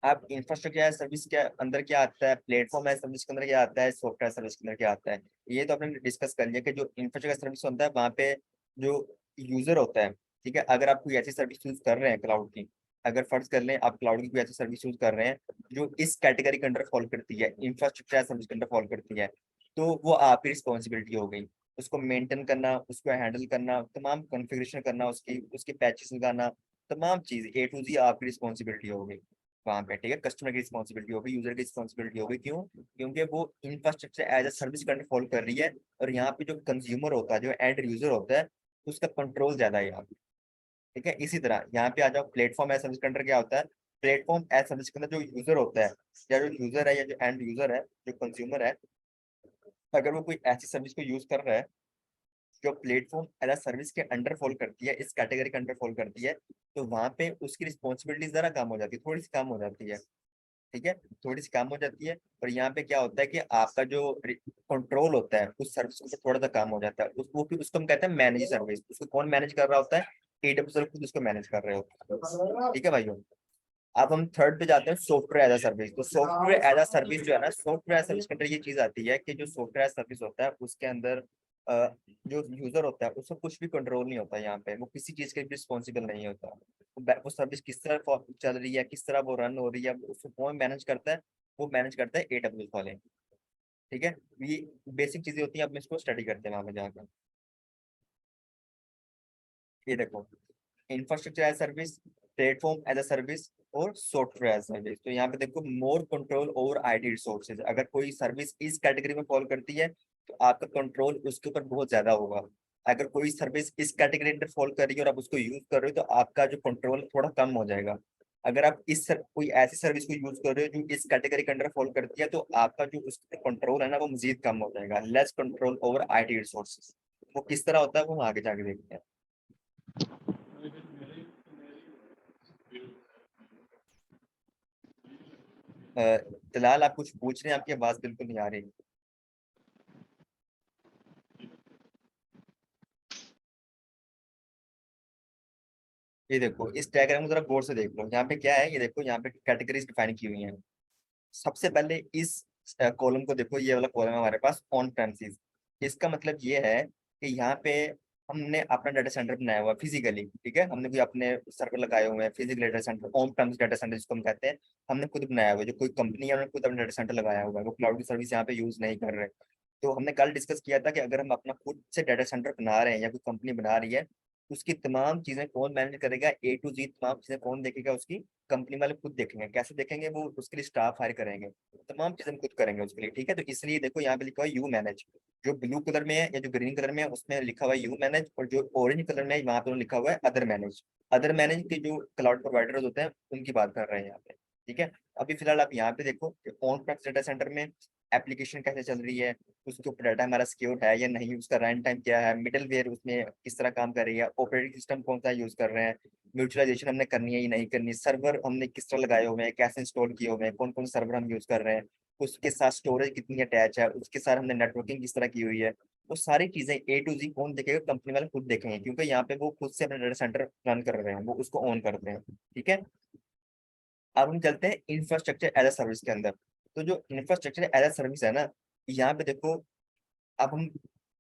अब इंफ्रास्ट्रक्चर सर्विस के अंदर क्या आता है, प्लेटफॉर्म है सर्विस के अंदर क्या आता है, सॉफ्टवेयर सर्विस के अंदर क्या आता है, ये तो आपने डिस्कस कर लिया कि जो इंफ्रास्ट्रक्चर सर्विस होता है वहाँ पे जो यूजर होता है, ठीक है, अगर आप कोई ऐसी सर्विस यूज कर रहे हैं क्लाउड की, अगर फर्ज कर लें आप क्लाउड की कोई ऐसी सर्विस यूज कर रहे हैं जो इस कैटेगरी के अंडर फॉल करती है, इंफ्रास्ट्रक्चर सर्विस के अंडर फॉल करती है, तो वो आपकी रिस्पॉन्सिबिलिटी हो गई। उसको मेंटेन करना, उसको हैंडल करना, तमाम कॉन्फ़िगरेशन करना, उसकी उसके पैचेस लगाना, तमाम चीज ए टू जी आपकी रिस्पॉन्सिबिलिटी होगी वहाँ पे। ठीक है, कस्टमर की रिस्पॉन्सिबिलिटी होगी, यूजर की रिस्पॉन्सिबिलिटी होगी। क्यों? क्योंकि वो infrastructure as a service control कर रही है, और यहाँ पे जो कंज्यूमर होता है, जो एंड यूजर होता है, उसका कंट्रोल ज्यादा है यहाँ पे। ठीक है, इसी तरह यहाँ पे आ जाओ, प्लेटफॉर्म एज सर्विस के अंदर क्या होता है? प्लेटफॉर्म एज सर्विस के अंदर जो यूजर होता है, या जो यूजर है, या जो एंड यूजर है, जो कंज्यूमर है, अगर वो कोई ऐसी सर्विस को यूज कर रहा है जो प्लेटफॉर्म एज अ सर्विस के अंडर फॉल करती है, इस कैटेगरी के अंडर फॉल करती है, तो वहां पे उसकी रिस्पॉन्सिबिलिटी जरा कम हो जाती है, थोड़ी सी कम हो जाती है। ठीक है, थोड़ी सी कम हो जाती है। और यहाँ पे क्या होता है कि आपका जो कंट्रोल होता है उस सर्विस को थोड़ा सा कम हो जाता है। वो फिर उसको हम कहते हैं मैनेज सर्विस। उसको कौन मैनेज कर रहा होता है? एडब्ल्यूएस खुद उसको मैनेज कर रहे होते हैं। ठीक है भाइयों, अब हम थर्ड पे जाते हैं, सॉफ्टवेयर एज अ सर्विस। तो सॉफ्टवेयर एज अ सर्विस जो है ना, सॉफ्टवेयर एज सर्विस के अंदर ये चीज आती है कि जो सॉफ्टवेयर एज सर्विस होता है उसके अंदर अ, जो यूजर होता है उसको कुछ भी कंट्रोल नहीं होता। यहाँ पे वो किसी चीज के लिए रिस्पॉन्सिबल नहीं होता। वो सर्विस किस तरह चल रही है, किस तरह वो रन हो रही है, उसको कौन मैनेज करता है? वो मैनेज करता है एडब्ल्यूएस वाले। ठीक है, ये बेसिक चीजें होती हैं, अब हम इसको स्टडी करते हैं वहां पे जाकर। ये देखो, infrastructure as service, platform as a service, और सॉफ्टवेयर एज सर्विस। तो यहाँ पे देखो, more control over IT resources. अगर कोई सर्विस इस कैटेगरी में फॉल करती है तो आपका कंट्रोल उसके ऊपर बहुत ज्यादा होगा। अगर कोई सर्विस इस कैटेगरी अंदर फॉल कर रही है और आप उसको यूज कर रहे हो, तो आपका जो कंट्रोल थोड़ा कम हो जाएगा। अगर आप कोई ऐसी सर्विस को यूज कर रहे हो जो इस कैटेगरी के अंडर फॉल करती है, तो आपका जो उस कंट्रोल है ना, वो मजीद कम हो जाएगा। Less control over IT resources. वो किस तरह होता है वो हम आगे जाके देखते हैं। अ, फिलहाल आप कुछ पूछ रहे हैं, आपकी आवाज बिल्कुल नहीं आ रही। ये देखो, इस डायग्राम को जरा गौर से देख लो। यहाँ पे क्या है, ये देखो, यहाँ पे कैटेगरीज डिफाइन की हुई हैं। सबसे पहले इस कॉलम को देखो, ये वाला कॉलम है हमारे पास ऑन प्रेमिसेस। इसका मतलब ये है कि यहाँ पे हमने अपना डाटा सेंटर बनाया हुआ फिजिकली। ठीक है, हमने कोई अपने सर्वर लगाए हुए हैं, physical data centre, on premise data centre जिसको हम कहते हैं, हमने खुद बनाया हुआ है। जो कोई कंपनी है उन्होंने खुद अपना डाटा सेंटर लगाया हुआ है, वो क्लाउड की सर्विस यहाँ पे यूज नहीं कर रहे। तो हमने कल डिस्कस किया था कि अगर हम अपना खुद से डाटा सेंटर बना रहे हैं, या कोई कंपनी बना रही है, उसकी तमाम चीजें कौन मैनेज करेगा? ए टू जी तमाम चीजें कौन देखेगा? उसकी कंपनी वाले खुद देखेंगे। कैसे देखेंगे? वो उसके लिए स्टाफ हायर करेंगे, तमाम चीजें हम खुद करेंगे उसके लिए। ठीक है, तो इसलिए देखो यहाँ पे लिखा हुआ है यू मैनेज। जो ब्लू कलर में है या जो ग्रीन कलर में है उसमें लिखा हुआ है यू मैनेज, और जो ऑरेंज कलर में है वहां पे लिखा हुआ है अदर मैनेज। अदर मैनेज के जो क्लाउड प्रोवाइडर्स होते हैं उनकी बात कर रहे हैं यहाँ पे। ठीक है, अभी फिलहाल आप यहाँ पे देखो, ऑन प्रेमिस डाटा सेंटर में एप्लीकेशन कैसे चल रही है, उसके ऊपर डाटा हमारा सिक्योर है या नहीं, उसका रन टाइम क्या है, मिडल वेयर उसमें किस तरह काम कर रही है, ऑपरेटिंग सिस्टम कौन सा यूज कर रहे हैं, म्यूचुअलाइजेशन हमने करनी है या नहीं करनी, सर्वर हमने किस तरह लगाए हुए हैं, कैसे इंस्टॉल किए हुए हैं, कौन कौन सर्वर हम यूज कर रहे हैं, उसके साथ स्टोरेज कितनी अटैच है, उसके साथ हमने नेटवर्किंग किस तरह की हुई है। वो सारी चीजें ए टू जी कौन देखेगा? कंपनी वाले खुद देखेंगे, क्योंकि यहाँ पे वो खुद से अपना डाटा सेंटर रन कर रहे हैं, वो उसको ऑन करते हैं। ठीक है, अब हम चलते हैं इंफ्रास्ट्रक्चर एज अ सर्विस के अंदर। तो जो इंफ्रास्ट्रक्चर एज अ सर्विस है ना, यहाँ पे देखो, अब हम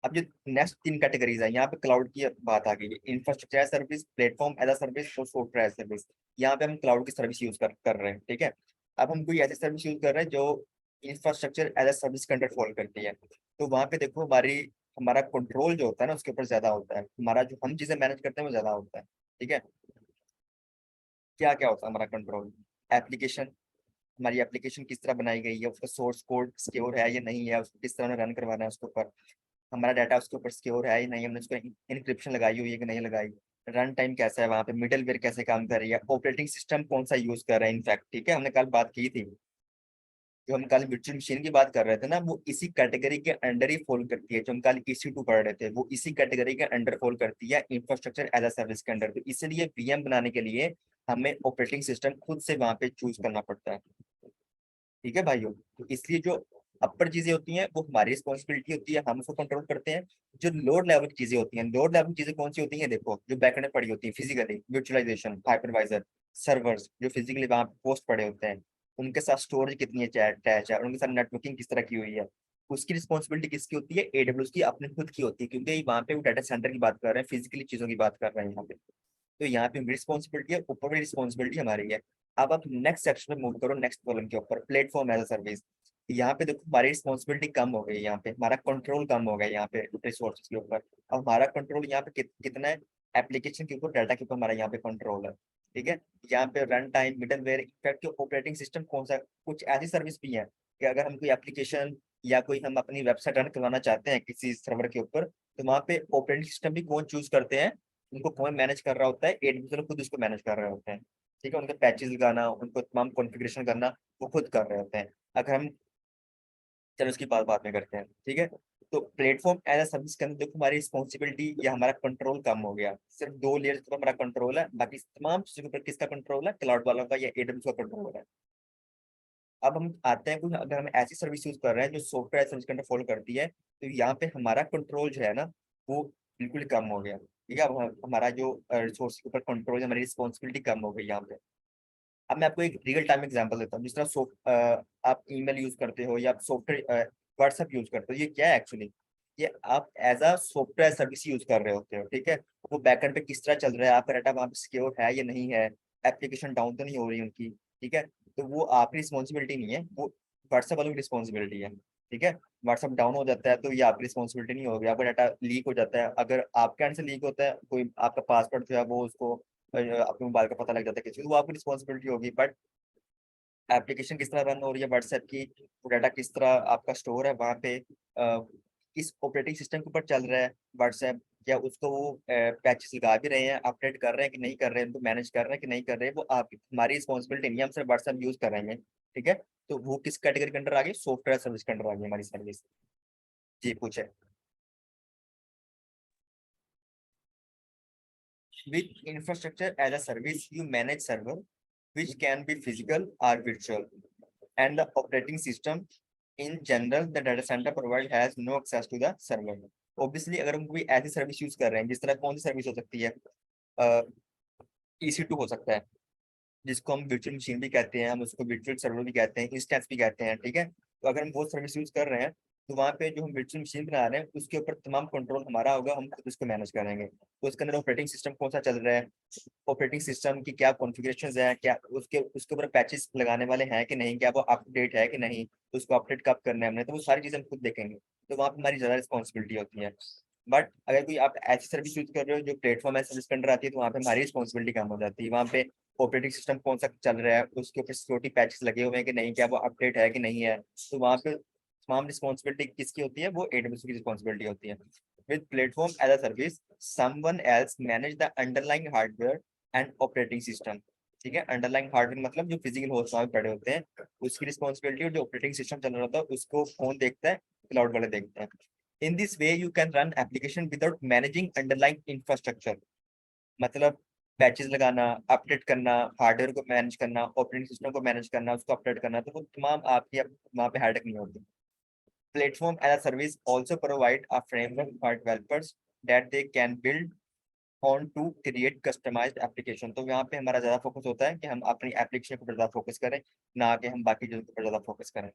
अब जो नेक्स्ट तीन कैटेगरीज है, यहाँ पे क्लाउड की बात आ गई है। Infrastructure as service, platform as a service, और सॉफ्टवेयर एज सर्विस। यहाँ पे हम क्लाउड की सर्विस यूज कर रहे हैं। ठीक है, अब हम कोई ऐसी सर्विस यूज कर रहे हैं जो इंफ्रास्ट्रक्चर एज अ सर्विस के अंडर फॉल करती है। तो वहाँ पे देखो, हमारा कंट्रोल जो होता है ना उसके ऊपर ज्यादा होता है, हमारा जो हम चीजें मैनेज करते हैं वो ज्यादा होता है। ठीक है, क्या क्या होता है हमारा कंट्रोल? एप्लीकेशन, हमारी एप्लीकेशन किस तरह बनाई गई है, उसका सोर्स कोड सिक्योर है या नहीं है, उसको किस तरह रन करवाना है उसके ऊपर, हमारा डाटा उसके ऊपर सिक्योर है या नहीं, हमने उसको इनक्रिप्शन लगाई हुई है कि नहीं लगाई, रन टाइम कैसा है वहाँ पे, मिडल वेयर कैसे काम कर रही है, ऑपरेटिंग सिस्टम कौन सा यूज कर रहा है। इनफैक्ट ठीक है, हमने कल बात की थी, जो हम कल वर्चुअल मशीन की बात कर रहे थे ना, वो इसी कैटेगरी के अंडर ही फॉल करती है। जो हम कल EC2 पढ़ रहे थे, वो इसी कैटेगरी के अंडर फॉल करती है, इंफ्रास्ट्रक्चर एज अ सर्विस के अंडर। तो इसलिए VM बनाने के लिए हमें ऑपरेटिंग सिस्टम खुद से वहां पे चूज करना पड़ता है। ठीक है भाइयों, तो इसलिए जो अपर चीजें होती हैं वो हमारी रिस्पॉन्सिबिलिटी होती है, हम उसको कंट्रोल करते हैं। जो लोड लेवल की चीजें होती हैं, लोड लेवल की चीजें कौन सी होती हैं? देखो, जो बैकएंड में पड़ी होती है फिजिकली, वर्चुअलाइजेशन, हाइपरवाइजर, सर्वर्स जो फिजिकली वहां पोस्ट पड़े होते हैं, उनके साथ स्टोरेज कितनी अटैच है, और उनके साथ नेटवर्किंग किस तरह की हुई है, उसकी रिस्पॉन्सिबिलिटी किसकी होती है? AWS की, अपने खुद की होती है, क्योंकि वहां पे वो डाटा सेंटर की बात कर रहे हैं, फिजिकली चीजों की बात कर रहे हैं यहाँ पे। तो यहाँ पे रिस्पॉन्सिबिलिटी है, ऊपर भी रिस्पॉन्सिबिलिटी हमारी है। अब आप नेक्स्ट सेक्शन में मूव करो, नेक्स्ट कॉलम के ऊपर, प्लेटफॉर्म एज अ सर्विस। यहाँ पे देखो हमारी रिस्पॉन्सिबिलिटी कम हो गई, यहाँ पे हमारा कंट्रोल कम हो गया यहाँ पे रिसोर्सेज के ऊपर। अब हमारा कंट्रोल यहाँ पे कितना है, एप्लीकेशन के ऊपर, डाटा के ऊपर हमारा यहाँ पे कंट्रोल है। ठीक है, यहाँ पे run time, middleware, effective operating system कौन सा, कुछ ऐसी सर्विस भी है कि अगर हम कोई एप्लीकेशन या कोई हम अपनी वेबसाइट रन करवाना चाहते हैं किसी सर्वर के ऊपर, तो वहाँ पे ऑपरेटिंग सिस्टम भी कौन चूज करते हैं, उनको कौन मैनेज कर रहा होता है, एडमिन खुद उसको मैनेज कर रहे होते हैं। ठीक है, उनके पैचेस लगाना, उनको तमाम कॉन्फ़िगरेशन करना वो खुद कर रहे होते हैं। अगर हम, चलो उसकी बात बाद में करते हैं। ठीक है, तो प्लेटफॉर्म एज अ सर्विस के अंदर देखो हमारी रिस्पॉन्सिबिलिटी या हमारा कंट्रोल कम हो गया। सिर्फ दो लेयर्स पर हमारा कंट्रोल है, बाकी तमाम चीजों के ऊपर किसका कंट्रोल है, क्लाउड वालों का या एडब्ल्यूएस का कंट्रोल है। अब हम आते हैं कुछ, अगर हम ऐसी सर्विस यूज कर रहे हैं जो सॉफ्टवेयर सर्विस के अंदर फॉलो करती है, तो यहाँ पे हमारा कंट्रोल जो है ना, वो बिल्कुल कम हो गया। ठीक है, अब हमारा जो रिसोर्स के ऊपर कंट्रोल है, हमारी रिस्पॉन्सिबिलिटी कम हो गई यहाँ पे। अब मैं आपको एक रियल टाइम एग्जांपल देता हूँ। जिस तरह आप ईमेल यूज करते हो या आप सॉफ्टवेयर व्हाट्सएप यूज करते हो, ये क्या है एक्चुअली, ये आप as a software service use कर रहे होते हो। ठीक है, वो बैकएंड पे किस तरह चल रहा है, आपका डाटा वहाँ पे सिक्योर है या नहीं है, एप्लीकेशन डाउन तो नहीं हो रही उनकी। ठीक है, तो वो आपकी रिस्पॉन्सिबिलिटी नहीं है, वो व्हाट्सएप वालों की रिस्पॉन्सिबिलिटी है। ठीक है, व्हाट्सएप डाउन हो जाता है तो ये आपकी रिस्पॉन्सिबिलिटी नहीं होगी। आपका डाटा लीक हो जाता है, अगर आपके एंड से लीक होता है, कोई आपका पासवर्ड जो है वो उसको अपने मोबाइल का पता लग जाता है किसी को, तो वो आपकी रिस्पॉन्सिबिलिटी होगी। बट एप्लीकेशन किस तरह रन हो रही है व्हाट्सएप की, वो डाटा किस तरह आपका स्टोर है वहाँ पे, किस ऑपरेटिंग सिस्टम के ऊपर चल रहा है व्हाट्सएप, या उसको वो पैचेस लगा भी रहे हैं, अपडेट कर रहे हैं कि नहीं कर रहे हैं, उनको मैनेज कर रहे हैं कि नहीं कर रहे हैं, वो आप हमारी रिस्पॉन्सिबिलिटी नहीं है, हम सिर्फ व्हाट्सएप यूज कर रहे हैं। ठीक है, तो वो किस कैटेगरी के अंडर आ गई, सॉफ्टवेयर सर्विस के अंडर आ गई हमारी सर्विस। जी पूछे। With infrastructure as a service, you manage server, which can be physical or virtual, and the operating system. In general, the data center provider has no access to the server. Obviously, अगर हम कोई ऐसी service use कर रहे हैं, जिस तरह कौन सी सर्विस हो सकती है, EC2 हो सकता है, जिसको हम वर्चुअल मशीन भी कहते हैं, हम उसको वर्चुअल सर्वर भी कहते हैं, इंस्टेंस भी कहते हैं। ठीक है, तो अगर हम वो सर्विस यूज कर रहे हैं, तो वहाँ पे जो हम वर्चुअल मशीन बना रहे हैं उसके ऊपर तमाम कंट्रोल हमारा होगा, हम खुद उसको मैनेज करेंगे। तो उसके अंदर ऑपरेटिंग सिस्टम कौन सा चल रहा है, ऑपरेटिंग सिस्टम की क्या कॉन्फ़िगरेशंस है, क्या उसके उसके ऊपर पैचेस लगाने वाले हैं कि नहीं, क्या वो अपडेट है कि नहीं, तो उसको अपडेट कब करना है हमने, तो वो सारी चीजें हम खुद देखेंगे। तो वहाँ पे हमारी ज्यादा रिस्पॉन्सिबिलिटी होती है। बट अगर कोई आप ऐसी सर्विस यूज कर रहे हो जो प्लेटफॉर्म है सर्विस के अंडर आती है, तो वहाँ पे हमारी रिस्पॉन्सिबिलिटी कम हो जाती है। वहाँ पे ऑपरेटिंग सिस्टम कौन सा चल रहा है, उसके ऊपर सिक्योरिटी पैचेस लगे हुए हैं कि नहीं, क्या वो अपडेट है कि नहीं है, तो वहाँ पे तमाम रिस्पॉन्सिबिलिटी किसकी होती है, वो AWS की रिस्पॉन्सिबिलिटी होती है। With platform as a service, someone else manage the underlying hardware and operating system. ठीक है, अंडरलाइंग हार्डवेयर मतलब जो फिजिकल होस्ट वहाँ पे पड़े होते हैं, उसकी रिस्पॉन्सिबिलिटी, और जो ऑपरेटिंग सिस्टम चल रहा होता है उसको कौन देखता है, क्लाउड वाले देखते हैं। In this way you can run application without managing underlying infrastructure. मतलब पैचेस लगाना, अपडेट करना, हार्डवेयर को मैनेज करना, ऑपरेटिंग सिस्टम को मैनेज करना, उसको अपडेट करना, तो वो तमाम आपकी वहाँ पे हेडेक नहीं होती। Platform as a service also provide a framework for developers that they can build on to create customized application. तो यहाँ पे हमारा ज्यादा फोकस होता है कि हम अपनी एप्लीकेशन के ऊपर ज्यादा फोकस करें, ना कि हम बाकी चीजों के ऊपर ज्यादा फोकस करें।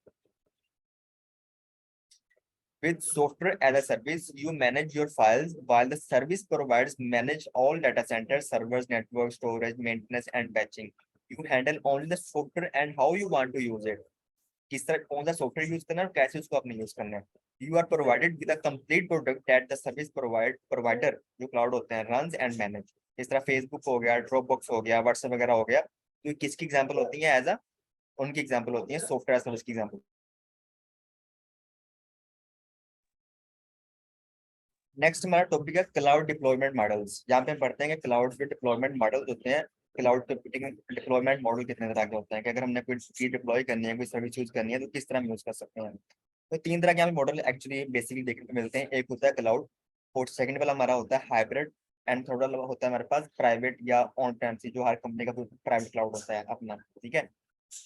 With software as a service, you manage your files while the service providers manage all data centers, servers, network, storage, maintenance, and batching. You handle only the software and how you want to use it. किस तरह कौन सा software use करना है और कैसे उसको आपने यूज करना है। You are provided with a complete product that the service provider जो क्लाउड होते हैं रन एंड मैनेज। इस तरह फेसबुक हो गया, ड्रॉप बॉक्स हो गया, व्हाट्सएप वगैरह हो गया, तो किसकी एग्जाम्पल होती है, एज अ उनकी एग्जाम्पल होती है, सॉफ्टवेयर सर्विस की एग्जाम्पल। नेक्स्ट हमारा टॉपिक है क्लाउड डिप्लॉयमेंट मॉडल्स। यहाँ पे हम पढ़ते हैं कि क्लाउड के डिप्लॉयमेंट मॉडल्स होते हैं। क्लाउड कंप्यूटिंग डिप्लॉयमेंट मॉडल कितने तरह के होते हैं, कि अगर हमने कोई चीज डिप्लॉय करनी है, कोई सर्विस यूज करनी है, तो किस तरह हम यूज कर सकते हैं। तो तीन तरह के हमें मॉडल एक्चुअली बेसिकली देखने को मिलते हैं। एक होता है क्लाउड, और सेकंड वाला हमारा होता है हाइब्रिड, एंड थर्ड वाला होता है हमारे पास प्राइवेट या ऑन प्रेमिस, जो हर कंपनी का प्राइवेट क्लाउड होता है अपना। ठीक है,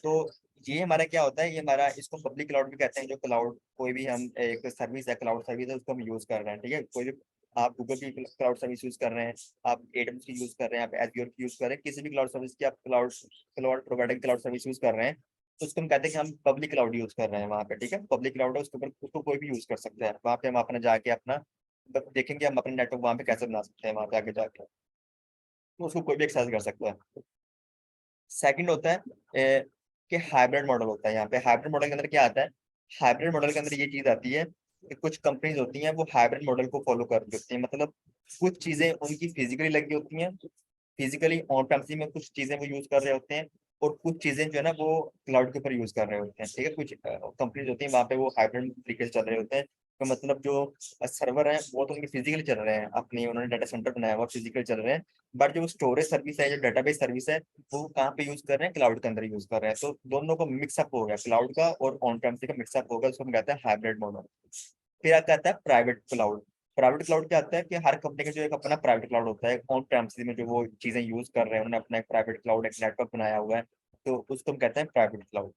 तो ये हमारा क्या होता है, ये हमारा इसको पब्लिक क्लाउड भी कहते हैं। जो क्लाउड कोई भी हम एक सर्विस है, क्लाउड सर्विस है, उसको हम यूज कर रहे हैं। ठीक है, कोई भी आप गूगल की क्लाउड सर्विस यूज कर रहे हैं, आप AWS की यूज कर रहे हैं, आप एज़्योर की यूज कर रहे हैं, किसी भी क्लाउड सर्विस की आप क्लाउड क्लाउड प्रोवाइडर की क्लाउड सर्विस यूज कर रहे हैं, तो उसको हम कहते हैं कि हम पब्लिक क्लाउड यूज कर रहे हैं वहाँ पे। ठीक है, पब्लिक क्लाउड है, उसके ऊपर उसको कोई भी यूज कर सकता है। वहाँ पे हम अपना जाके अपना देखेंगे हम अपने नेटवर्क वहाँ पे कैसे बना सकते हैं, वहाँ पे आगे जाके तो उसको कोई भी एक्सेस कर सकता है। सेकंड होता है कि हाइब्रिड मॉडल होता है। यहाँ पे हाइब्रिड मॉडल के अंदर क्या आता है हाइब्रिड मॉडल के अंदर ये चीज आती है कि कुछ कंपनीज होती हैं वो हाइब्रिड मॉडल को फॉलो कर रही होती हैं, मतलब कुछ चीजें उनकी फिजिकली लगी होती हैं, फिजिकली ऑन प्रेमिस में कुछ चीजें वो यूज कर रहे होते हैं, और कुछ चीजें जो है ना वो क्लाउड के ऊपर यूज कर रहे होते हैं। ठीक है, कुछ कंपनीज होती हैं वहाँ पे वो हाइब्रिड तरीके से चल रहे होते हैं, तो मतलब जो सर्वर है वो तो उनके फिजिकली चल रहे हैं, अपनी उन्होंने डाटा सेंटर बनाया हुआ फिजिकल चल रहे हैं, बट जो स्टोरेज सर्विस है, जो डेटाबेस सर्विस है, वो कहाँ पे यूज कर रहे हैं, क्लाउड के अंदर यूज कर रहे हैं। तो दोनों को मिक्सअप हो गया, क्लाउड का और ऑन प्रेमिस का मिक्सअप हो गया, उसको हम कहते हैं हाइब्रिड मॉडल। फिर क्या आता है प्राइवेट क्लाउड। प्राइवेट क्लाउड क्या आता है कि हर कंपनी का जो एक अपना प्राइवेट क्लाउड होता है, ऑन प्रेमिस में जो वो चीजें यूज कर रहे हैं, उन्होंने अपना एक प्राइवेट क्लाउड, एक नेटवर्क बनाया हुआ है, तो उसको हम कहते हैं प्राइवेट क्लाउड।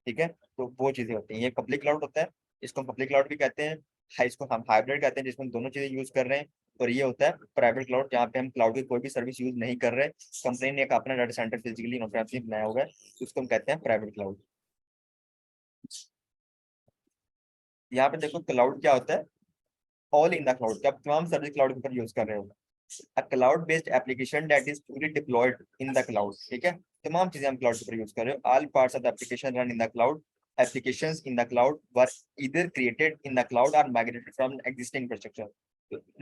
ठीक है, तो वो चीजें होती हैं। ये पब्लिक क्लाउड होता है, इसको हम पब्लिक क्लाउड भी कहते हैं, इसको हम हाइब्रिड कहते हैं, जिसमें हम दोनों चीजें यूज कर रहे हैं। और ये होता है प्राइवेट क्लाउड, जहाँ पे हम क्लाउड की कोई भी सर्विस यूज नहीं कर रहे, कंपनी ने एक अपना data centre physically on premise में बनाया हुआ है, उसको हम कहते हैं प्राइवेट क्लाउड। यहाँ पे देखो क्लाउड क्या होता है, ऑल इन द क्लाउड, जब तमाम सर्विस क्लाउड के ऊपर यूज कर रहे हो। A cloud based application that is fully deployed in the cloud. ठीक है, तमाम चीजें हम क्लाउड के ऊपर यूज कर रहे हो। All parts of the application run in the cloud, applications in the cloud were either created in the cloud or migrated from existing infrastructure.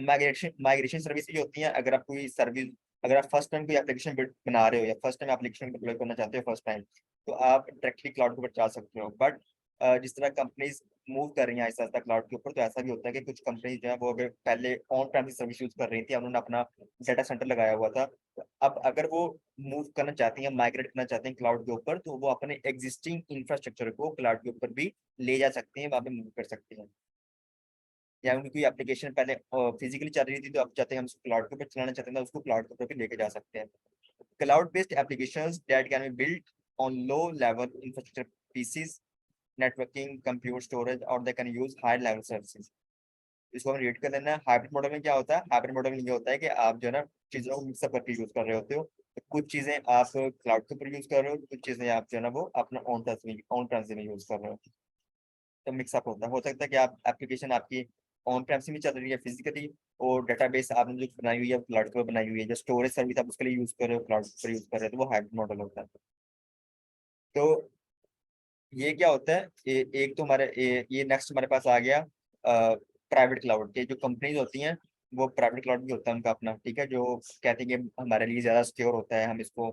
Migration migration service ये होती है, अगर आप कोई सर्विस, अगर आप फर्स्ट टाइम कोई एप्लीकेशन बना रहे हो या फर्स्ट टाइम एप्लीकेशन डिप्लॉय करना चाहते हो फर्स्ट टाइम, तो आप डायरेक्टली क्लाउड के ऊपर जा सकते हो। बट जिस तरह कंपनीज मूव कर रही हैं आहिस्ता आहिस्ता क्लाउड के ऊपर, तो ऐसा भी होता है कि कुछ कंपनी जो है वो अगर पहले ऑन प्रेमिस सर्विस यूज कर रही थी, उन्होंने अपना डाटा सेंटर लगाया हुआ था, तो अब अगर वो मूव करना चाहती हैं, माइग्रेट करना चाहते हैं क्लाउड के ऊपर, तो वो अपने एग्जिस्टिंग इंफ्रास्ट्रक्चर को क्लाउड के ऊपर भी ले जा सकते हैं, वहां पे मूव कर सकते हैं। या उनकी कोई एप्लीकेशन पहले फिजिकली चल रही थी, तो अब चाहते हैं हम उसको क्लाउड के ऊपर चलाना चाहते हैं, तो उसको क्लाउड के ऊपर भी लेके जा सकते हैं। Cloud based applications that can be built on low level infrastructure pieces, networking, computer storage, और they can use high level services. इसको हम रीड कर लेना है। हाइब्रिड मॉडल में क्या होता है, हाइब्रिड मॉडल में ये होता है कि आप जो है ना चीजों को मिक्सअप करके यूज कर रहे होते हो, तो कुछ चीजें आप क्लाउड के ऊपर यूज कर रहे हो, कुछ चीजें आप जो है ना वो अपना ऑन प्रेमिस में यूज कर रहे हो, तो मिक्सअप होता है। हो सकता है कि आप एप्लीकेशन आपकी ऑन प्रेमिस में चल रही है फिजिकली, और डेटाबेस आपने जो बनाई हुई है क्लाउड के ऊपर बनाई हुई है, जो स्टोरेज सर्विस आप उसके लिए यूज कर रहे हो क्लाउड पर यूज कर रहे हो, तो वो हाइब्रिड मॉडल होता है। तो ये क्या होता है, एक तो हमारे ये नेक्स्ट हमारे पास आ गया प्राइवेट क्लाउड के जो कंपनीज होती हैं, वो प्राइवेट क्लाउड भी होता है उनका अपना। ठीक है, जो कहते हैं कि हमारे लिए ज्यादा सिक्योर होता है, हम इसको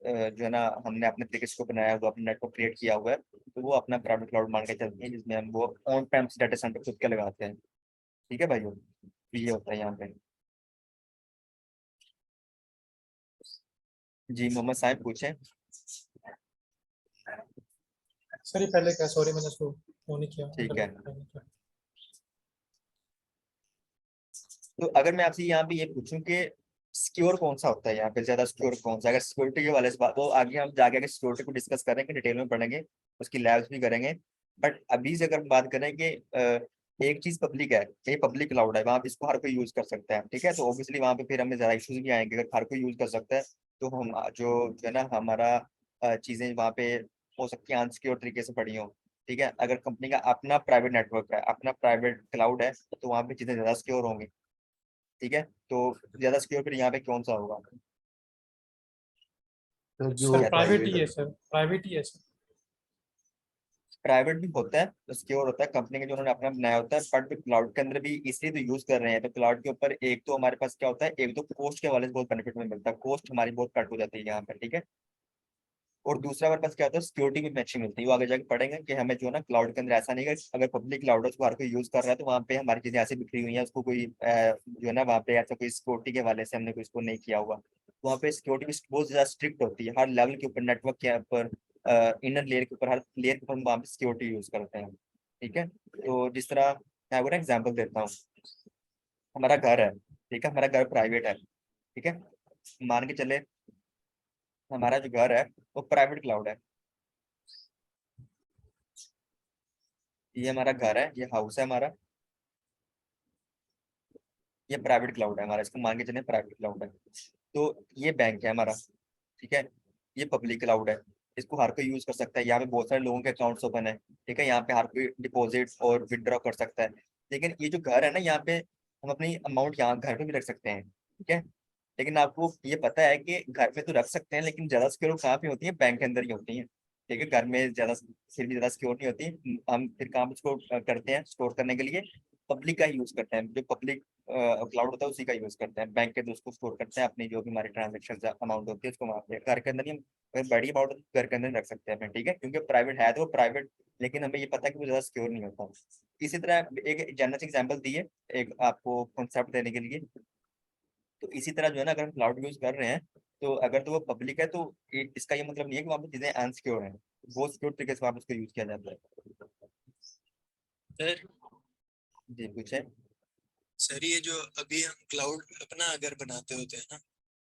जो है ना हमने अपने तरीके से इसको बनाया हुआ, अपना नेटवर्क क्रिएट किया हुआ है, तो वो अपना प्राइवेट क्लाउड मान के चलते हैं, जिसमें हम वो ऑन प्रेमिस डाटा सेंटर खुद के लगाते हैं। ठीक है भाइयों, ये होता है यहाँ पे। जी मोहम्मद साहब पूछें। सर ये पहले क्या, सॉरी मैंने उसको वो नहीं किया, ठीक है, नहीं किया। तो अगर मैं आपसे यहाँ पे ये पूछूं कि सिक्योर कौन सा होता है, यहाँ पे ज्यादा सिक्योर कौन सा, अगर सिक्योरिटी के वाले से बात, वो आगे हम जाके अगर सिक्योरिटी को डिस्कस करेंगे, डिटेल में पढ़ेंगे, उसकी लैब्स भी करेंगे। बट अभी से अगर बात करें कि एक चीज पब्लिक है, ये पब्लिक क्लाउड है, वहाँ पे इसको हर कोई यूज कर सकता है। ठीक है, तो ऑब्वियसली वहाँ पे फिर हमें ज्यादा इश्यूज भी आएंगे, अगर हर कोई यूज कर सकता है, तो हम जो है ना हमारा चीजें वहाँ पे हो सकती है अनसिक्योर तरीके से पड़ी हो। ठीक है, अगर कंपनी का अपना प्राइवेट नेटवर्क है, अपना प्राइवेट क्लाउड है, तो वहाँ पे चीजें ज्यादा सिक्योर होंगी। ठीक है, तो ज्यादा सिक्योर फिर यहाँ पे कौन सा होगा, तो सर जो कहते हैं। प्राइवेट ही प्राइवेट है सर, प्राइवेट ही है सर। प्राइवेट भी होता है तो सिक्योर होता है, कंपनी के जो उन्होंने अपना बनाया होता है, बट क्लाउड के अंदर भी इसलिए तो यूज कर रहे हैं, तो क्लाउड के ऊपर एक तो हमारे पास क्या होता है, एक तो कॉस्ट के हवाले से बहुत बेनिफिट में मिलता है, कॉस्ट हमारी बहुत कट हो जाती है यहाँ पर। ठीक है, और दूसरा हमारे पास क्या होता है, सिक्योरिटी भी अच्छी मिलती है। वो आगे जाके पढ़ेंगे कि हमें जो है ना क्लाउड के अंदर ऐसा नहीं है कि अगर पब्लिक क्लाउड है उसको हर कोई यूज कर रहा है, तो वहाँ पे हमारी चीजें ऐसे बिखरी हुई हैं, उसको कोई जो है ना वहाँ पे ऐसा कोई सिक्योरिटी के हवाले से हमने कोई इसको नहीं किया हुआ। वहाँ पे सिक्योरिटी भी बहुत ज्यादा स्ट्रिक्ट होती है, हर लेवल के ऊपर, नेटवर्क के ऊपर, इनर लेयर के ऊपर, हर लेयर के ऊपर हम वहाँ पे सिक्योरिटी यूज करते हैं। ठीक है, तो जिस तरह मैं आपको एग्जाम्पल देता हूँ, हमारा घर है, ठीक है, हमारा घर प्राइवेट है। ठीक है, मान के चले हमारा जो घर है वो प्राइवेट क्लाउड है, ये हमारा घर है, ये हाउस है हमारा, ये प्राइवेट क्लाउड है हमारा, इसको मान के चले प्राइवेट क्लाउड है। तो ये बैंक है हमारा, ठीक है, ये पब्लिक क्लाउड है, इसको हर कोई यूज कर सकता है, यहाँ पे बहुत सारे लोगों के अकाउंट्स ओपन है। ठीक है, यहाँ पे हर कोई डिपॉजिट और विड्रॉ कर सकता है। लेकिन ये जो घर है ना, यहाँ पे हम अपनी अमाउंट यहाँ घर पे भी रख सकते हैं। ठीक है, लेकिन आपको ये पता है कि घर पे तो रख सकते हैं, लेकिन ज्यादा सिक्योर कहाँ पे होती है, बैंक के अंदर ही होती है। ठीक है, घर में ज्यादा फिर भी ज्यादा सिक्योर नहीं होती, हम फिर काम उसको करते हैं स्टोर करने के लिए पब्लिक का यूज करते हैं, जो पब्लिक क्लाउड होता है उसी का यूज करते हैं, बैंक के थ्रू उसको स्टोर करते हैं, अपनी जो भी हमारी ट्रांजेक्शन अमाउंट होती है उसको वहाँ पे घर के अंदर ही हम, अगर बड़ी अमाउंट घर के अंदर ही रख सकते हैं, ठीक है, क्योंकि प्राइवेट है तो प्राइवेट, लेकिन हमें ये पता है कि वो ज्यादा सिक्योर नहीं होता। इसी तरह एक जनरल एग्जाम्पल दी है एक आपको कॉन्सेप्ट देने के लिए, तो इसी तरह जो है ना, अगर हम क्लाउड यूज कर रहे हैं, तो अगर तो वो पब्लिक है तो इसका ये मतलब नहीं है कि वहाँ पे चीजें अनसिक्योर हैं, वो सिक्योर तरीके से वहाँ पे उसको यूज किया जाता है। सर जी पूछे। सर ये जो अभी हम क्लाउड अपना अगर बनाते होते हैं ना,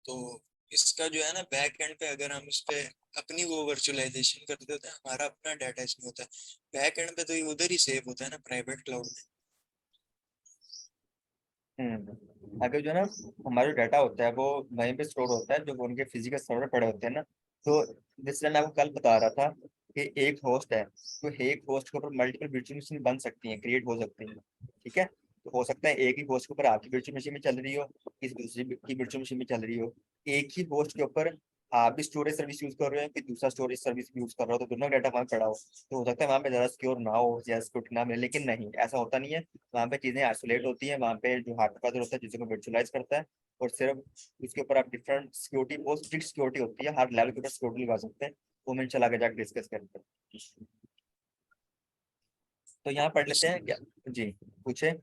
तो इसका जो है ना बैक एंड पे अगर हम इस पे अपनी वो वर्चुअलाइजेशन करते होते हैं, हमारा अपना डाटा इसमें होता है, बैक एंड पे तो ये उधर ही सेव होता है ना प्राइवेट क्लाउड में। अगर जो है ना हमारा जो डाटा होता है वो वहीं पे स्टोर होता है, जो वो उनके फिजिकल सर्वर पड़े होते हैं ना, तो जैसे मैं आपको कल बता रहा था कि एक होस्ट है, तो एक होस्ट के ऊपर मल्टीपल वर्चुअल मशीन बन सकती हैं, क्रिएट हो सकती हैं, ठीक है, तो हो सकता है एक ही होस्ट के ऊपर आपकी वर्चुअल मशीन में चल रही हो, किसी दूसरी की वर्चुअल मशीन में चल रही हो, एक ही होस्ट के ऊपर आप भी स्टोरेज सर्विस यूज कर रहे हो कि दूसरा स्टोरेज सर्विस यूज कर रहा हो, तो दोनों डाटा वहाँ पड़ा हो, तो हो सकता है वहाँ पे ज्यादा सिक्योर ना हो, ज्यादा सिक्योरिटी ना मिले, लेकिन नहीं ऐसा होता नहीं है, वहाँ पे चीजें आइसोलेट होती हैं, वहाँ पे जो हार्डवेयर होता है चीजों को वर्चुअलाइज करता है, और सिर्फ उसके ऊपर आप डिफरेंट सिक्योरिटी, बहुत स्ट्रिक्ट सिक्योरिटी होती है, हर लेवल के ऊपर सिक्योरिटी लगा सकते हैं, वो मैं चला के जाकर डिस्कस करते हैं। तो यहाँ पढ़ लेते हैं क्या। जी पूछे।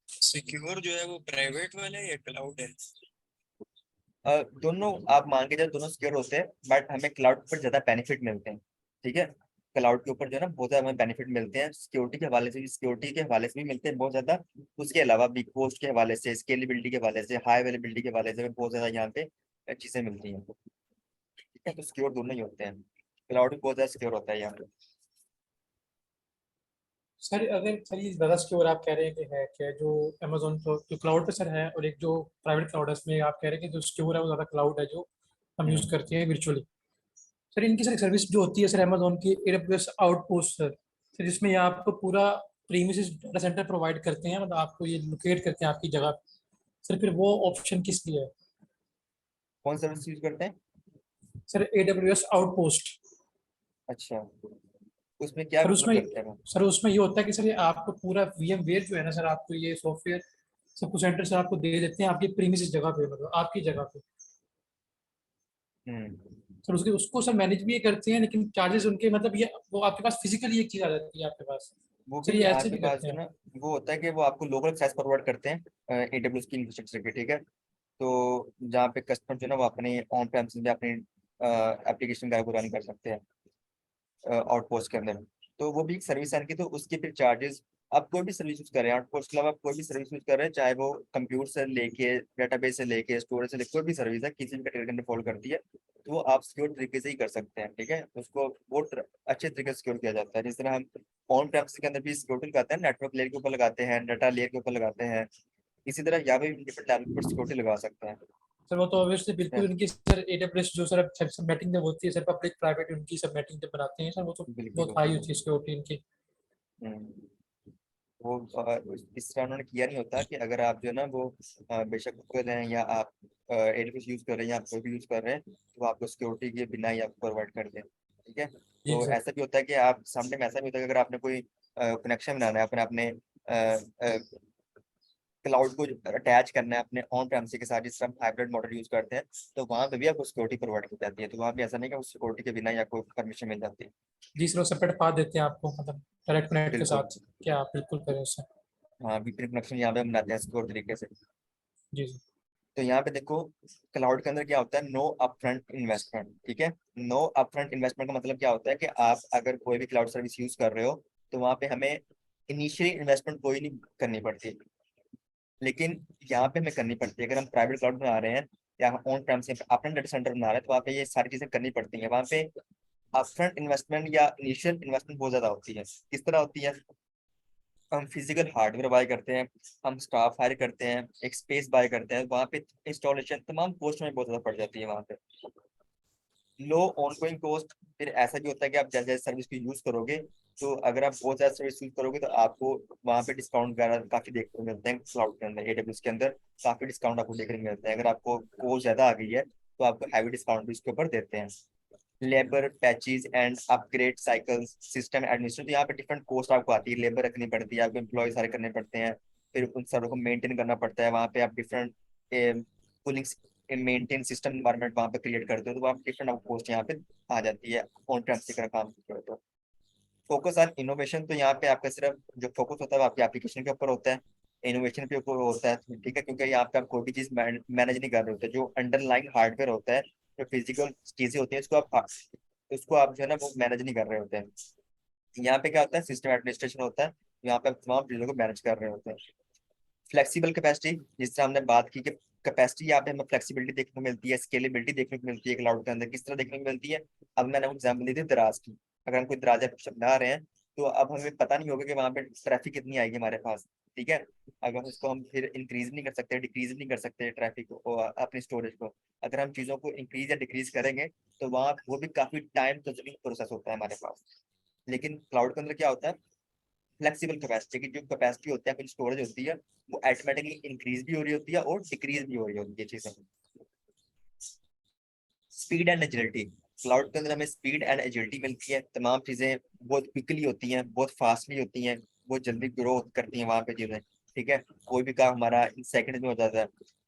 सिक्योर जो है वो प्राइवेट वाला है या क्लाउड है? दोनों आप मान के चलो दोनों सिक्योर होते हैं, बट हमें क्लाउड पर ज्यादा बेनिफिट मिलते हैं, ठीक है, क्लाउड के ऊपर जो है ना बहुत ज्यादा हमें बेनिफिट मिलते हैं, सिक्योरिटी के हवाले से भी, सिक्योरिटी के हवाले से भी मिलते हैं बहुत ज्यादा, उसके अलावा बिग कॉस्ट के हवाले से, स्केलेबिलिटी के हवाले से, हाई अवेलेबिलिटी के हवाले से भी बहुत ज्यादा यहाँ पे चीजें मिलती हैं, ठीक है, तो सिक्योर दोनों ही होते हैं, क्लाउड भी बहुत ज्यादा सिक्योर होता है यहाँ पे। सर अगर सर ये ज़्यादा सिक्योर आप कह रहे हैं कि है क्या जो अमेजोन तो जो क्लाउड पे सर है, और एक जो प्राइवेट क्लाउड है उसमें आप कह रहे हैं कि जो सिक्योर है वो ज़्यादा क्लाउड है जो हम यूज़ हम्म। करते हैं वर्चुअली। सर इनकी सर सर्विस जो होती है सर अमेजोन की AWS आउटपोस्ट सर जिसमें ये आपको पूरा प्रीमिसेस डाटा सेंटर प्रोवाइड करते हैं, मतलब आपको ये लोकेट करते हैं आपकी जगह पे। सर फिर वो ऑप्शन किस लिए है? कौन सर्विस यूज करते हैं। Sir AWS outpost. अच्छा, उसमें क्या सर मतलब उसमें करते हैं वो? सर उसमें ये होता है कि सर ये आपको पूरा VMware जो है ना सर, आपको ये सॉफ्टवेयर सब कुछ सेंटर से आपको दे देते हैं आपकी प्रीमिसेस जगह पे, मतलब आपकी जगह पे। हम्म। सर उसके उसको सर मैनेज भी ये करते हैं, लेकिन चार्जेस उनके मतलब ये वो आपके पास फिजिकली एक चीज आ जाती है आपके पास। वो सर भी ये ऐसे आपके भी पास करते जो हैं। ना, वो होता है कि वो आपको लोकल एक्सेस प्रोवाइड करते हैं AWS की इंफ्रास्ट्रक्चर के, ठीक है, तो जहाँ पे कस्टमर जो है ना वो अपने ऑन प्रेमिसेस में अपनी एप्लीकेशन का रन कर सकते हैं आउटपोस्ट के अंदर, तो वो भी एक सर्विस है की, तो उसके फिर चार्जेस, आप कोई भी सर्विस यूज कर रहे हैं आउटपोस्ट के अलावा, आप कोई भी सर्विस यूज कर रहे हैं, चाहे वो कंप्यूटर से लेके डेटाबेस से लेके स्टोरेज से लेके कोई भी सर्विस है किसी भी कैटेगरी के अंदर फॉलो करती है, तो वो आप सिक्योर तरीके से ही कर सकते हैं, ठीक है, उसको बहुत अच्छे तरीके से सिक्योर किया जाता है, जिस तरह हम ऑन प्रेमिस के अंदर भी सिक्योरिटी लगाते हैं, नेटवर्क लेयर के ऊपर लगाते हैं, डाटा लेयर के ऊपर लगाते हैं, इसी तरह यहाँ पे डिफरेंट लेवल पर सिक्योरिटी लगा सकते हैं। सर वो तो ऑब्वियसली ठीक है? बिल्कुल उनकी सर AWS जो सर सब मैटिंग जब होती है सर, पब्लिक प्राइवेट उनकी सब मैटिंग जब बनाते हैं सर, वो तो बिल्कुल बहुत हाई बिल्कुल। होती है सिक्योरिटी इनकी। हम्म। वो इस तरह उन्होंने किया नहीं होता कि अगर आप जो है ना वो बेशक कर रहे हैं या आप AWS यूज कर रहे हैं या आप कोई भी यूज कर रहे हैं, तो वो आपको सिक्योरिटी के बिना ही आपको प्रोवाइड कर दें, ठीक है, जी तो सर। ऐसा भी होता है कि आप सामने में ऐसा भी होता है कि अगर आपने कोई कनेक्शन बनाना है अपने अपने क्लाउड को अटैच करना है अपने ऑन प्रेमिस के साथ, जिस तरह हम हाइब्रिड मॉडल यूज करते हैं, तो वहां पे भी आपको सिक्योरिटी प्रोवाइड की जाती है, तो वहां भी ऐसा नहीं कि सिक्योरिटी के बिना या कोई परमिशन मिल जाती है। जी सर वो सेपरेट पा देते हैं आपको, मतलब डायरेक्ट कनेक्ट के बिल्कुल। साथ क्या आप बिल्कुल करें उससे। हाँ, VPN कनेक्शन यहाँ पे हम बनाते हैं सिक्योर तरीके से। जी सर। तो यहाँ पे देखो, क्लाउड के अंदर क्या होता है, नो अपफ्रंट इन्वेस्टमेंट, ठीक है, नो अपफ्रंट इन्वेस्टमेंट का मतलब क्या होता है कि आप अगर कोई भी क्लाउड सर्विस यूज कर रहे हो, तो वहाँ पे हमें इनिशियली इन्वेस्टमेंट कोई नहीं करनी पड़ती, लेकिन यहाँ पे हमें करनी पड़ती है, अगर हम प्राइवेट क्लाउड बना रहे हैं या ऑन प्रेम से अपना डाटा सेंटर बना रहे हैं, तो वहाँ पे ये सारी चीजें करनी पड़ती हैं, वहाँ पे अपफ्रंट इन्वेस्टमेंट या इनिशियल इन्वेस्टमेंट बहुत ज्यादा होती है, किस तरह होती है, हम फिजिकल हार्डवेयर बाय करते हैं, हम स्टाफ हायर करते हैं, एक स्पेस बाय करते हैं, वहाँ पे इंस्टॉलेशन तमाम कॉस्ट में बहुत ज्यादा पड़ जाती है वहाँ पे, लो ऑनगोइंग कॉस्ट। फिर ऐसा भी होता है कि आप जैसे जैसे सर्विस को यूज करोगे, तो अगर आप बहुत ज्यादा सर्विस यूज करोगे तो आपको वहाँ पे डिस्काउंट वगैरह काफी देखने को मिलते हैं, क्लाउड के अंदर AWS के अंदर काफी डिस्काउंट आपको देखने को मिलते हैं, अगर आपको कॉस्ट ज्यादा आ गई है तो आपको हैवी डिस्काउंट भी इसके ऊपर देते हैं। Labour patches and upgrade cycles, system administration. तो यहाँ पे डिफरेंट कॉस्ट आपको आती है, लेबर रखनी पड़ती है आपको, एम्प्लॉय सारे करने पड़ते हैं, फिर उन सारों को मेंटेन करना पड़ता है। वहाँ पे आप different cooling maintain system environment वहाँ पे क्रिएट करते हो, तो वहाँ पे डिफरेंट आपको कॉस्ट यहाँ पे आ जाती है ऑन प्रेमिस का काम करते हो तो। फोकस ऑन इनोवेशन, तो यहाँ पे आपका सिर्फ जो फोकस होता है वो आपकी एप्लीकेशन के ऊपर होता है, इनोवेशन पे ऊपर होता है, ठीक है, क्योंकि यहाँ पे आप कोई भी चीज मैनेज नहीं कर रहे होते। जो अंडरलाइन हार्डवेयर होता है, जो फिजिकल चीजें होती हैं, उसको आप जो है ना वो मैनेज नहीं कर रहे होते हैं। यहाँ पे क्या होता है, सिस्टम एडमिनिस्ट्रेशन होता है, यहाँ पे आप तमाम चीजों को मैनेज कर रहे होते हैं। फ्लेक्सिबल कैपेसिटी, जिस तरह हमने बात की कि कैपेसिटी यहाँ पे हमें फ्लेक्सिबिलिटी देखने को मिलती है, स्केलेबिलिटी देखने को मिलती है क्लाउड के अंदर, किस तरह देखने को मिलती है। अब मैंने एग्जाम्पल दी थी दराज की, अगर हम कोई दराज ऐप बना रहे हैं, तो अब हमें पता नहीं होगा कि वहाँ पे ट्रैफिक कितनी आएगी हमारे पास, ठीक है। अगर उसको हम फिर इंक्रीज नहीं कर सकते, डिक्रीज नहीं कर सकते ट्रैफिक को, अपनी स्टोरेज को। अगर हम चीज़ों को इंक्रीज या डिक्रीज करेंगे, तो वहाँ वो भी काफी टाइम कंज्यूमिंग प्रोसेस होता है हमारे पास। लेकिन क्लाउड के अंदर क्या होता है, फ्लेक्सिबल कैपेसिटी की जो कैपेसिटी होती है, कुछ स्टोरेज होती है, वो ऑटोमेटिकली इंक्रीज भी हो रही होती है और डिक्रीज भी हो रही होती है चीजें। स्पीड एंड एजिलिटी, क्लाउड के अंदर हमें स्पीड एंड एजिलिटी मिलती है, तमाम चीजें बहुत क्विकली होती हैं, बहुत फास्टली होती हैं, बहुत जल्दी ग्रो करती हैं वहां पे चीजें, ठीक है। कोई भी काम हमारा इन सेकंड में हो जाता है।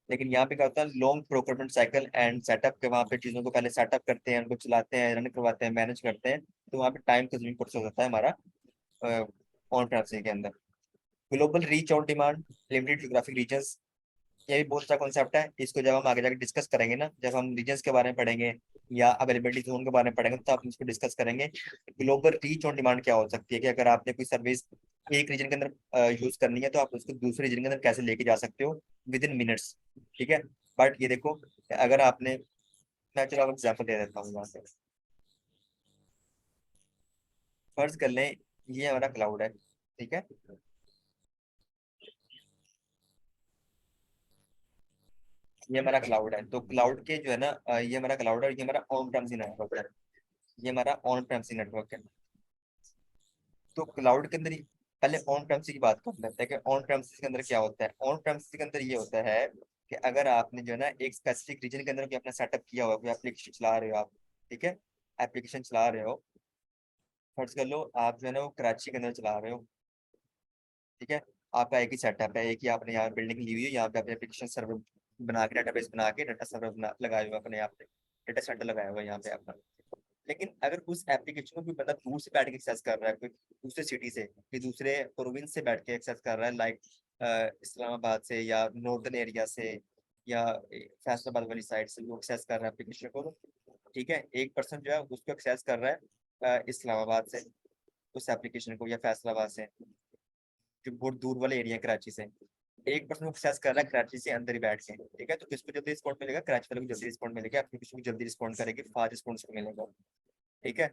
लेकिन यहाँ पे क्या होता है, long procurement cycle and setup के, वहाँ पे चीजों को पहले सेटअप करते हैं, उनको चलाते हैं, रन करवाते हैं, मैनेज करते हैं, तो वहाँ पे टाइम कंज्यूमिंग प्रोसेस होता है हमारा ऑन प्रेमिस के अंदर। Global reach on demand, limited geographic regions, ये भी बहुत अच्छा कॉन्सेप्ट है। इसको जब हम आगे जाकर डिस्कस करेंगे ना, जब हम रीजन्स के बारे में पढ़ेंगे या अवेलेबिलिटी जोन के बारे में पढ़ेंगे, तो आप इसको डिस्कस करेंगे। ग्लोबल रीच ऑन डिमांड क्या हो सकती है, कि अगर आपने कोई सर्विस एक रीजन के अंदर यूज करनी है, तो आप उसको दूसरे रीजन के अंदर कैसे लेके जा सकते हो विद इन मिनट्स, ठीक है। बट ये देखो, अगर आपने, मैं चलो एग्जाम्पल दे देता हूँ यहाँ से। फर्ज कर लें ये हमारा क्लाउड है, ठीक है। ये हमारा क्लाउड है, तो क्लाउड के जो है ना, ये हमारा क्लाउड है और ये हमारा ऑन प्रेमिस नेटवर्क है। ये हमारा ऑन प्रेमिस नेटवर्क है। तो क्लाउड के अंदर पहले ऑन प्रेमिस की बात कर लेते हैं कि ऑन प्रेमिस के अंदर क्या होता है। ऑन प्रेमिस के अंदर ये होता है कि अगर आपने जो है ना एक स्पेसिफिक रीजन के अंदर भी अपना सेटअप किया हुआ, कोई एप्लीकेशन चला रहे हो आप, ठीक है, एप्लीकेशन चला रहे हो, फर्ज कर लो आप जो है ना वो कराची के अंदर चला रहे हो, ठीक है। आपका एक ही सेटअप है, एक ही आपने यहाँ बिल्डिंग ली हुई है, यहाँ पे अपने एप्लीकेशन सर्वर बना के, डेटाबेस बना के, डाटा सर्वर बना लगाए हुए अपने यहाँ पे, डेटा सेंटर लगाया हुआ है यहाँ पे आपका। लेकिन अगर उस एप्लीकेशन को कोई बंदा दूर से बैठ के एक्सेस कर रहा है, कोई दूसरे सिटी से, कोई दूसरे प्रोविंस से बैठ के एक्सेस कर रहा है, लाइक इस्लामाबाद से या नॉर्दर्न एरिया से या फैसलाबाद वाली साइड से वो एक्सेस कर रहा है एप्लीकेशन को, ठीक है। एक पर्सन जो है उसको एक्सेस कर रहा है इस्लामाबाद से, उस एप्लीकेशन को, या फैसलाबाद से, जो बहुत दूर वाले एरिया है कराची से। एक पर्सन को एक्सेस कर रहा है कराची से अंदर ही बैठ के, ठीक है। तो किसको जल्दी रिस्पॉन्ड मिलेगा, कराची वाले को जल्दी रिस्पॉन्ड मिलेगा, एप्लीकेशन को जल्दी रिस्पॉन्ड करेगी, फास्ट रिस्पॉन्स मिलेगा, ठीक है।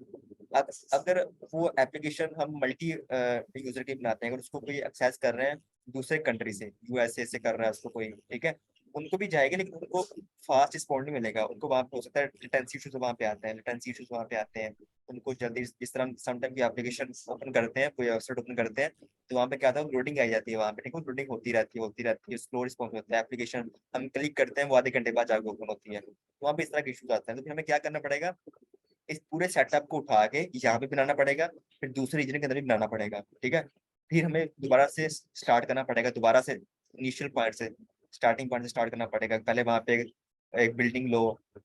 अगर वो एप्लीकेशन हम मल्टी यूजर की बनाते हैं, अगर उसको कोई एक्सेस कर रहे हैं दूसरे कंट्री से, यूएसए से कर रहा है उसको कोई, ठीक है, उनको भी जाएगा, लेकिन उनको फास्ट रिस्पॉन्ड नहीं मिलेगा। उनको वहाँ पे हो सकता है लेटेंसी इश्यूज वहाँ पे आते हैं, लेटेंसी इश्यूज वहाँ पे आते हैं। उनको जल्दी, जिस तरह समटाइम की एप्लीकेशन ओपन करते हैं, कोई वेबसाइट ओपन करते हैं, तो वहाँ पे क्या होता है, लोडिंग आई जाती है वहाँ पे, ठीक है, लोडिंग होती रहती है, स्लो रिस्पॉन्स होता है। एप्लीकेशन हम क्लिक करते हैं, वो आधे घंटे बाद जाकर ओपन होती है, तो वहाँ पे इस तरह के इश्यूज आते हैं। तो फिर हमें क्या करना पड़ेगा, इस पूरे सेटअप को उठा के यहाँ पे बनाना पड़ेगा, फिर दूसरे रीजन के अंदर भी बनाना पड़ेगा, ठीक है। फिर हमें दोबारा से स्टार्ट करना पड़ेगा, दोबारा से इनिशियल पॉइंट से, स्टार्टिंग पॉइंट से स्टार्ट करना पड़ेगा। पहले वहाँ पे एक बिल्डिंग लो,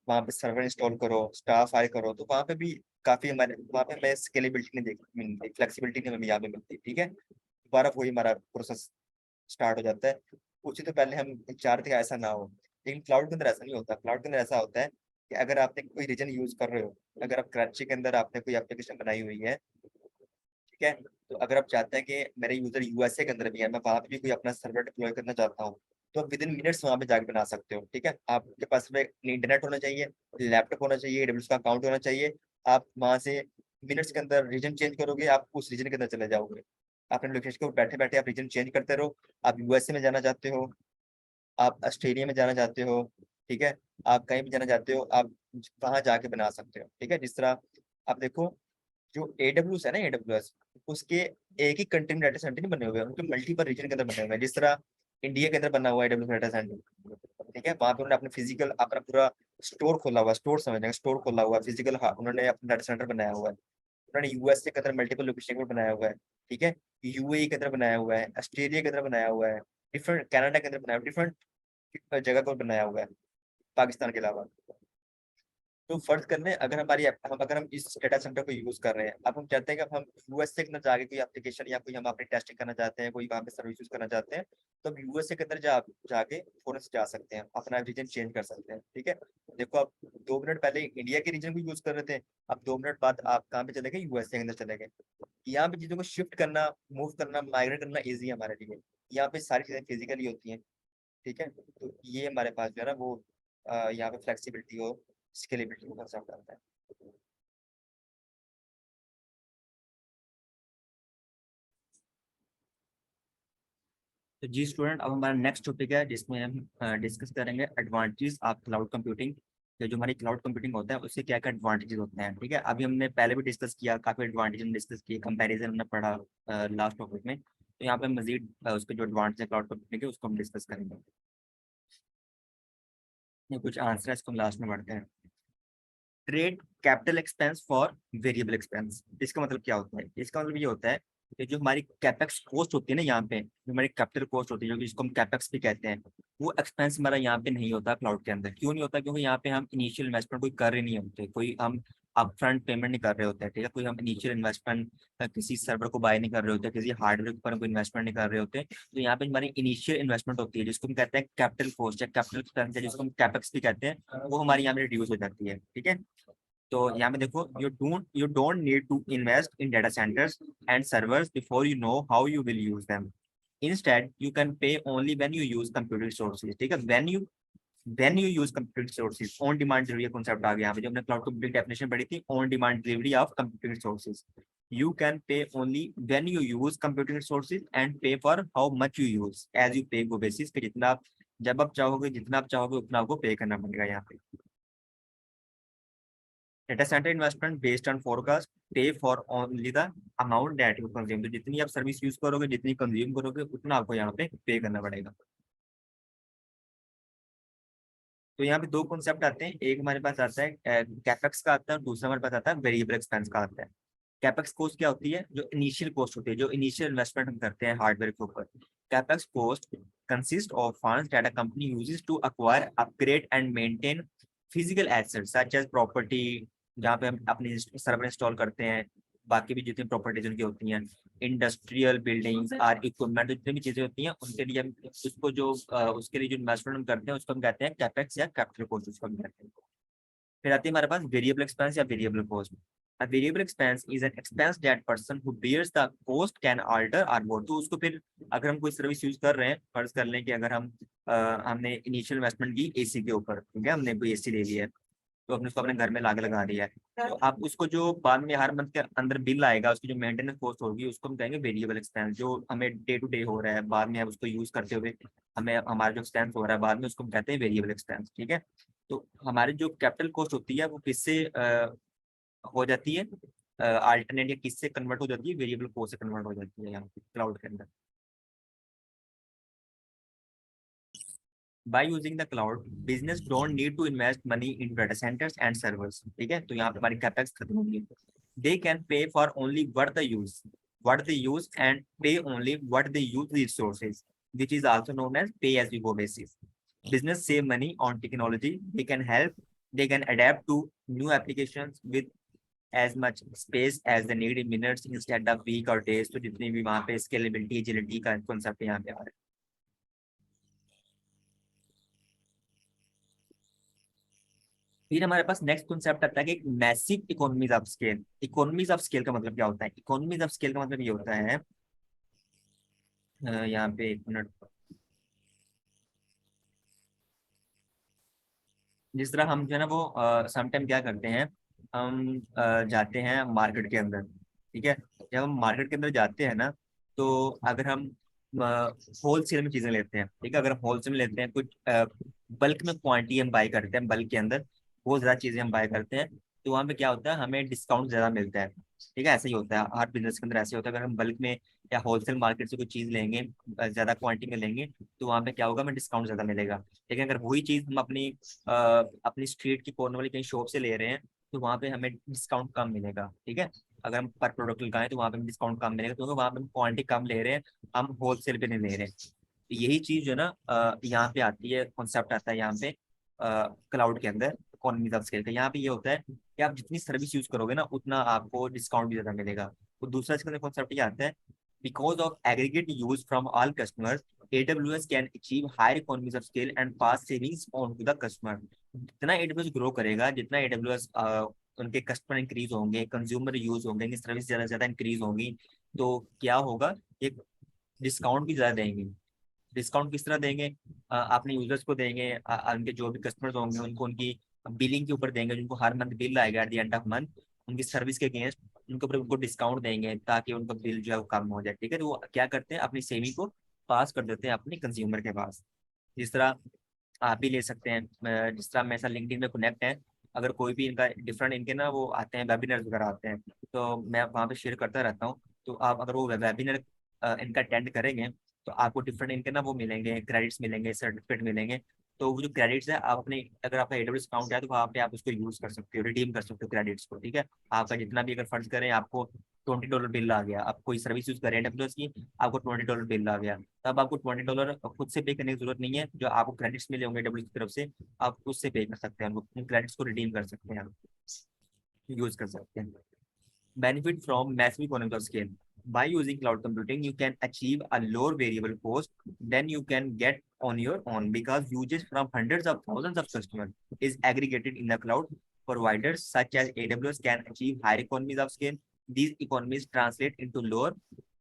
वहाँ पे सर्वर इंस्टॉल करो, स्टाफ हायर करो, तो वहाँ पे भी काफी हमारे, वहाँ पे हमें स्केलेबिलिटी नहीं मिलती, फ्लेक्सिबिलिटी नहीं हमें यहाँ पे मिलती, ठीक है। दोबारा वही हमारा प्रोसेस स्टार्ट हो जाता है। उसी तो पहले हम चाहते हैं ऐसा ना हो, लेकिन क्लाउड के अंदर ऐसा नहीं होता। क्लाउड के अंदर ऐसा होता है कि अगर आपने कोई रीजन यूज कर रहे हो, अगर आप कराची के अंदर आपने कोई एप्लीकेशन बनाई हुई है, ठीक है, तो अगर आप चाहते हैं कि मेरे यूजर यूएसए के अंदर भी है, मैं वहां पे भी कोई अपना सर्वर डिप्लॉय करना चाहता हूँ, तो आप विद इन मिनट्स वहां पे जाके बना सकते हो, ठीक है। आपके पास में इंटरनेट होना चाहिए, लैपटॉप होना चाहिए, AWS का अकाउंट होना चाहिए। आप वहां से मिनट्स के अंदर रीजन चेंज करोगे, आप उस रीजन के अंदर चले जाओगे। अपने लोकेशन को बैठे बैठे आप रीजन चेंज करते रहो। आप यूएसए में जाना चाहते हो, आप ऑस्ट्रेलिया में जाना चाहते हो, ठीक है, आप कहीं भी जाना चाहते हो, आप वहां जाके बना सकते हो, ठीक है। जिस तरह आप देखो, जो AWS है ना, AWS, उसके एक ही कंट्री में डाटा सेंटर नहीं बने हुए हैं, उनके मल्टीपल रीजन के अंदर बने हुए हैं। जिस तरह इंडिया के अंदर बना हुआ है AWS डाटा सेंटर, ठीक है, वहां पे उन्होंने अपने फिजिकल अपना पूरा स्टोर खोला हुआ है, स्टोर समझेंगे, स्टोर खोला हुआ है फिजिकल, उन्होंने अपना डाटा सेंटर बनाया हुआ है। उन्होंने यूएसए के अंदर मल्टीपल लोकेशन पर बनाया हुआ है, ठीक है, यूएई के अंदर बनाया हुआ है, ऑस्ट्रेलिया के अंदर बनाया हुआ है, डिफरेंट कनाडा के अंदर बनाया हुआ, डिफरेंट जगह पर बनाया हुआ है पाकिस्तान के अलावा। तो फर्ज कर लें अगर अगर हम इस डेटा सेंटर को यूज कर रहे हैं, अब हम चाहते हैं कि अब हम यूएसए के अंदर जाके कोई एप्लीकेशन या कोई हम अपनी टेस्टिंग करना चाहते हैं, कोई वहाँ पे सर्विस यूज करना चाहते हैं, तो हम यूएसए के अंदर जाके फौरन से जा सकते हैं, अपना रीजन चेंज कर सकते हैं, ठीक है। देखो आप 2 मिनट पहले इंडिया के रीजन को यूज कर रहे थे, अब 2 मिनट बाद आप कहाँ पे चले गए, यूएसए के अंदर चले गए। यहाँ पे चीजों को शिफ्ट करना, मूव करना, माइग्रेट करना ईजी है हमारे लिए। यहाँ पे सारी चीजें फिजिकली होती हैं, ठीक है। तो ये हमारे पास जो है ना वो यहाँ पे फ्लेक्सिबिलिटी और स्केलेबिलिटी को कंसर्न करता है। तो जी स्टूडेंट, अब हमारा नेक्स्ट टॉपिक है जिसमें हम डिस्कस करेंगे एडवांटेजेस ऑफ क्लाउड कंप्यूटिंग। तो जो हमारी क्लाउड कंप्यूटिंग होता है उससे क्या क्या एडवांटेजेस होते हैं, ठीक है। अभी हमने पहले भी डिस्कस किया, काफी एडवांटेज हमने डिस्कस किए, कंपैरिजन हमने पढ़ा लास्ट टॉपिक में। तो यहाँ पे मजीद उसके जो एडवांटेज है क्लाउड कंप्यूटिंग के उसको हम डिस्कस करेंगे। ये कुछ आंसर है, इसको हम लास्ट में पढ़ते हैं। Trade capital expense for variable expense, इसका मतलब क्या होता है? इसका मतलब ये होता है कि जो हमारी कैपेक्स कॉस्ट होती है ना, यहाँ पे जो हमारी कैपिटल कॉस्ट होती है, जो कि जिसको हम कैपेक्स भी कहते हैं, वो एक्सपेंस हमारा यहाँ पे नहीं होता क्लाउड के अंदर। क्यों नहीं होता? क्योंकि यहाँ पे हम इनिशियल इन्वेस्टमेंट कोई कर रहे नहीं होते, कोई हम अपफ्रंट पेमेंट नहीं कर रहे होते हैं, ठीक है। कोई हम इनिशियल इन्वेस्टमेंट किसी सर्वर को बाय नहीं कर रहे होते, किसी हार्डवेयर पर कोई इन्वेस्टमेंट नहीं कर रहे होते। तो यहाँ पे हमारी इनिशियल इन्वेस्टमेंट होती है जिसको हम कहते हैं कैपिटल कॉस्ट या कैपिटल एक्सपेंस, जिसको हम कैपेक्स भी कहते हैं, वो हमारी यहाँ पे रिड्यूस हो जाती है, ठीक है। तो यहाँ पे देखो, you don't need to invest in data centers and servers before you know how you will use them. Instead, you can pay only when you use computer resources, ठीक है। when you use computer resources, on demand delivery concept आ गया यहाँ पे, जो हमने cloud computing definition पढ़ी थी, on demand delivery of computing resources. You can pay only when you use computing resources and pay for how much you use as you pay go basis, कि जब आप चाहोगे, जितना आप चाहोगे उतना आपको पे करना पड़ेगा यहाँ पे। Data center investment based on forecast, pay for only the amount that you consume, तो जितनी आप सर्विस यूज करोगे, जितनी कंज्यूम करोगे, उतना आपको यहाँ पे पे करना पड़ेगा। तो यहाँ पे दो कॉन्सेप्ट आते हैं, एक हमारे पास आता है कैपेक्स का आता है, और दूसरा हमारे पास आता है वेरिएबल एक्सपेंस का आता है। कैपेक्स कॉस्ट क्या होती है? जो इनिशियल कॉस्ट होती है, जो इनिशियल इन्वेस्टमेंट हम करते हैं हार्डवेयर के ऊपर। Capex cost consist of funds that a company uses to acquire, upgrade and maintain physical assets such as property, जहाँ पे हम अपनी सर्वर इंस्टॉल करते हैं, बाकी भी जितनी प्रॉपर्टीज उनकी होती हैं, इंडस्ट्रियल बिल्डिंग्स और इक्विपमेंट, जितनी भी चीजें होती हैं उनके लिए हम उसको जो उसके लिए जो इन्वेस्टमेंट हम करते हैं उसको हम कहते हैं कैपेक्स या कैपिटल कॉस्ट, उसको हम कहते हैं। फिर आती है हमारे पास वेरिएबल एक्सपेंस या variable cost. A variable expense is an expense that person who bears the cost can alter or more। तो उसको फिर अगर हम कोई सर्विस यूज कर रहे हैं, फर्ज कर लें कि अगर हमने इनिशियल इन्वेस्टमेंट की एसी के ऊपर, ठीक है, हमने कोई एसी ले लिया है, तो हमने उसको अपने घर में लगा दिया है, तो आप उसको जो बाद में हर मंथ के अंदर बिल आएगा, उसकी जो मेंटेनेंस कॉस्ट होगी, उसको हम कहेंगे वेरिएबल एक्सपेंस। जो हमें डे टू डे हो रहा है, बाद में हम उसको यूज करते हुए हमें हमारा जो एक्सपेंस हो रहा है बाद में, उसको हम कहते हैं वेरिएबल एक्सपेंस, ठीक है। तो हमारी जो कैपिटल कॉस्ट होती है वो किससे हो जाती है? अल्टरनेट या किससे कन्वर्ट हो जाती है? वेरिएबल कॉस्ट से कन्वर्ट हो जाती है यहाँ पे क्लाउड के अंदर। By using the cloud, business don't need to invest money in data centers and servers, ठीक है। तो यहाँ पे हमारी कैपेक्स खत्म होगी। They can pay for only what they use and pay only what they use resources, which is also known as pay as you go basis. Business save money on technology. They can adapt to new applications with as much space as they need in minutes instead of week or days। तो जितनी भी वहाँ पे scalability, agility का concept यहाँ पे आ रहा है। फिर हमारे पास नेक्स्ट कॉन्सेप्ट आता है कि massive economies of scale. Economies of scale का मतलब क्या होता है? इकोनॉमीज ऑफ स्केल का मतलब ये होता है, यहाँ पे एक मिनट, जिस तरह हम जो है ना वो समटाइम क्या करते हैं, हम जाते हैं मार्केट के अंदर, ठीक है। जब हम मार्केट के अंदर जाते हैं ना, तो अगर हम होलसेल में चीजें लेते हैं, ठीक है, अगर हम होलसेल में लेते हैं, कुछ बल्क में क्वांटिटी हम बाय करते हैं, बल्क के अंदर बहुत ज्यादा चीजें हम बाय करते हैं, तो वहाँ पे क्या होता है, हमें डिस्काउंट ज्यादा मिलता है, ठीक है। ऐसा ही होता है हर बिजनेस के अंदर, ऐसे होता है। अगर हम बल्क में या होलसेल मार्केट से कोई चीज लेंगे, ज्यादा क्वांटिटी में लेंगे, तो वहाँ पे क्या होगा, हमें डिस्काउंट ज्यादा मिलेगा। लेकिन अगर वही चीज हम अपनी स्ट्रीट की कॉर्नर वाली कहीं शॉप से ले रहे हैं, तो वहाँ पे हमें डिस्काउंट कम मिलेगा। ठीक है, अगर हम पर प्रोडक्ट लगाएं तो वहाँ पे डिस्काउंट कम मिलेगा, क्योंकि वहाँ पे हम क्वांटिटी कम ले रहे हैं, हम होलसेल पे नहीं ले रहे हैं। तो यही चीज जो है ना यहाँ पे आती है, कॉन्सेप्ट आता है यहाँ पे क्लाउड के अंदर, इकोनॉमीज ऑफ स्केल का। यहाँ पे ये होता है कि आप जितनी सर्विस यूज करोगे ना, उतना आपको डिस्काउंट भी ज्यादा मिलेगा। तो दूसरा इसका कॉन्सेप्ट ये आता है, because of aggregate use from all customers, AWS can achieve higher economies of scale and pass savings on to the customer. जितना AWS ग्रो करेगा, जितना AWS उनके कस्टमर इंक्रीज होंगे, कंज्यूमर यूज होंगे, इनकी सर्विस ज्यादा से ज्यादा इंक्रीज होंगी, तो क्या होगा, एक डिस्काउंट भी ज्यादा देंगे। डिस्काउंट किस तरह देंगे, अपने यूजर्स को देंगे, उनके जो भी कस्टमर्स होंगे उनको उनकी बिलिंग के ऊपर देंगे, जिनको हर मंथ बिल आएगा at the end of month, उनकी सर्विस के अगेंस्ट उनके ऊपर उनको डिस्काउंट देंगे, ताकि उनका बिल जो है वो कम हो जाए। ठीक है, तो वो क्या करते हैं, अपनी सेविंग को पास कर देते हैं अपने कंज्यूमर के पास। जिस तरह आप भी ले सकते हैं, जिस तरह मेरे साथ लिंक्डइन में कनेक्ट है, अगर कोई भी इनका डिफरेंट इनके ना वो आते हैं, वेबिनार्स वगैरह आते हैं, तो मैं वहाँ पे शेयर करता रहता हूँ। तो आप अगर वो वेबिनार इनका अटेंड करेंगे, तो आपको डिफरेंट इनके ना वो मिलेंगे, क्रेडिट्स मिलेंगे, सर्टिफिकेट मिलेंगे। तो वो जो क्रेडिट्स है, आप अपने, अगर आपका AWS अकाउंट है तो वहाँ पे आप उसको यूज कर सकते हो, रिडीम कर सकते हो क्रेडिट्स को। ठीक है, आपका जितना भी अगर फर्ज करें आपको $20 बिल आ गया, आप कोई सर्विस यूज करें AWS की, आपको $20 बिल आ गया, तब आपको $20 खुद से पे करने की जरूरत नहीं है। जो आपको क्रेडिट्स मिले होंगे AWS की तरफ से, आप उससे पे कर सकते हैं, उन क्रेडिट्स को रिडीम कर सकते हैं, यूज कर सकते हैं। benefit from massive economies of scale. By using cloud computing, you can achieve a lower variable cost than you can get on your own, because usage from hundreds of thousands of customers is aggregated in the cloud. Providers such as AWS can achieve higher economies of scale. These economies translate into lower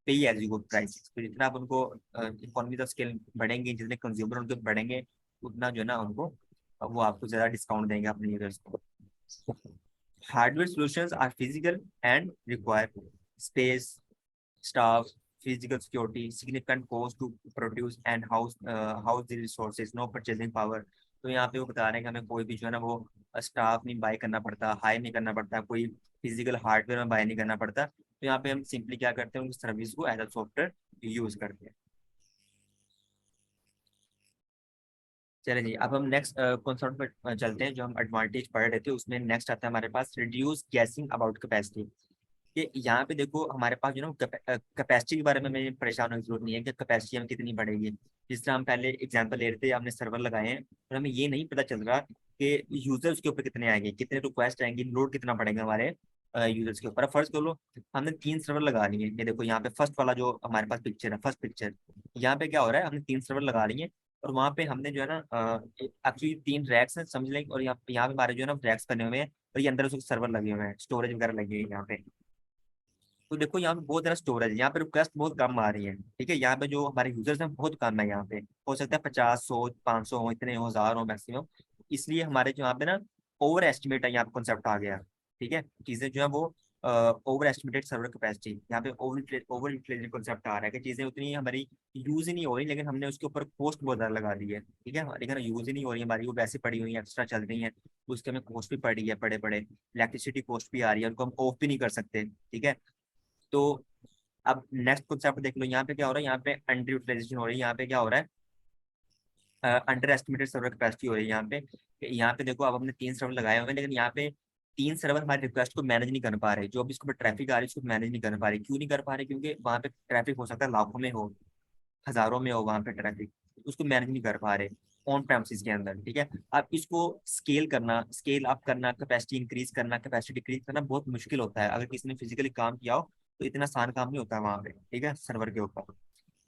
pay as you go prices. तो जितना आप उनको economies of scale बढ़ेंगे, जितने consumer उनके बढ़ेंगे, उतना जो है ना उनको वो आपको ज्यादा डिस्काउंट देंगे अपने यूजर्स को। Hardware solutions are physical and require space, staff, physical security, significant cost to produce and house the resources, no purchasing power. तो यहाँ पे वो बता रहे हैं कि हमें कोई भी जो है ना वो स्टाफ नहीं बाय करना पड़ता, हाई नहीं करना पड़ता, कोई फिजिकल हार्डवेयर में बाय नहीं करना पड़ता। तो यहाँ पे हम सिंपली क्या करते हैं, उनकी सर्विस को एज अ सॉफ्टवेयर यूज करते हैं। चलिए जी, अब हम नेक्स्ट कॉन्सेप्ट पर चलते हैं। जो हम एडवांटेज पढ़ रहे थे, उसमें नेक्स्ट आता है हमारे पास रिड्यूस गैसिंग अबाउट कैपेसिटी। कि यहाँ पे देखो हमारे पास जो ना कैपेसिटी के बारे में हमें परेशान होने की जरूरत नहीं है कि कैपेसिटी हम कितनी बढ़ेगी। जिस तरह हम पहले एग्जांपल ले रहे थे, हमने सर्वर लगाए हैं और हमें ये नहीं पता चल रहा कि यूजर्स के ऊपर कितने आएंगे, कितने रिक्वेस्ट आएंगे, लोड कितना पड़ेगा हमारे यूजर्स के ऊपर। फर्स्ट कर लो, हमने 3 सर्वर लगा लिए। ये देखो यहाँ पे फर्स्ट वाला जो हमारे पास पिक्चर है, फर्स्ट पिक्चर, यहाँ पे क्या हो रहा है, हमने 3 सर्वर लगा लिए। और वहाँ पे हमने जो है ना एक्चुअली 3 रैक्स हैं समझ लें, और यहाँ पे हमारे जो है ना रैक्स बने हुए हैं, और ये अंदर उसके सर्वर लगे हुए हैं, स्टोरेज वगैरह लगी हुई है यहाँ पे। तो देखो यहाँ पे बहुत ज्यादा स्टोरेज है, यहाँ पे रिक्वेस्ट बहुत कम आ रही है। ठीक है, यहाँ पे जो हमारे यूजर्स हैं बहुत कम है, यहाँ पे हो सकता है 50, 100, 500 हो, इतने हो, 1000 हो मैक्सिमम। इसलिए हमारे जो यहाँ पे ना ओवर एस्टिमेट है, यहाँ पे कॉन्सेप्ट आ गया। ठीक है, चीजें जो है वो ओवर एस्टिमेटेड सर्वर कैपेसिटी, यहाँ पे ओवर यूटिलाइजेशन कॉन्सेप्ट आ रहा है कि चीजें उतनी हमारी यूज ही नहीं हो रही, लेकिन हमने उसके ऊपर कॉस्ट बहुत ज्यादा लगा दी है। ठीक है, लेकिन यूज ही नहीं हो रही हमारी, वो वैसे पड़ी हुई है, एक्स्ट्रा चल रही है, उसके हमें कॉस्ट भी पड़ी है, बड़े बड़े इलेक्ट्रिसिटी कॉस्ट भी आ रही है, उनको हम ऑफ भी नहीं कर सकते। ठीक है, तो अब नेक्स्ट कॉन्सेप्ट देख लो, यहाँ पे क्या हो रहा है, यहाँ पे अंडर यूटिलाइजेशन हो रही है। यहाँ पे क्या हो रहा है, अंडर एस्टिमेटेड सर्वर कैपेसिटी हो रही है यहाँ पे। यहाँ पे देखो, अब हमने 3 सर्वर लगाए हुए हैं, लेकिन यहाँ पे 3 सर्वर हमारे रिक्वेस्ट को मैनेज नहीं कर पा रहे। जो भी इसके ऊपर ट्रैफिक आ रही है उसको मैनेज नहीं कर पा रहे। क्यों नहीं कर पा रहे, क्योंकि वहाँ पे ट्रैफिक हो सकता है लाखों में हो, हजारों में हो वहाँ पे ट्रैफिक, उसको मैनेज नहीं कर पा रहे ऑन प्रेमिसेस के अंदर। ठीक है, अब इसको स्केल करना, स्केल अप करना, कैपेसिटी इंक्रीज करना, कैपेसिटी डिक्रीज करना बहुत मुश्किल होता है। अगर किसी ने फिजिकली काम किया हो तो इतना आसान काम नहीं होता है वहाँ पे। ठीक है, सर्वर के ऊपर।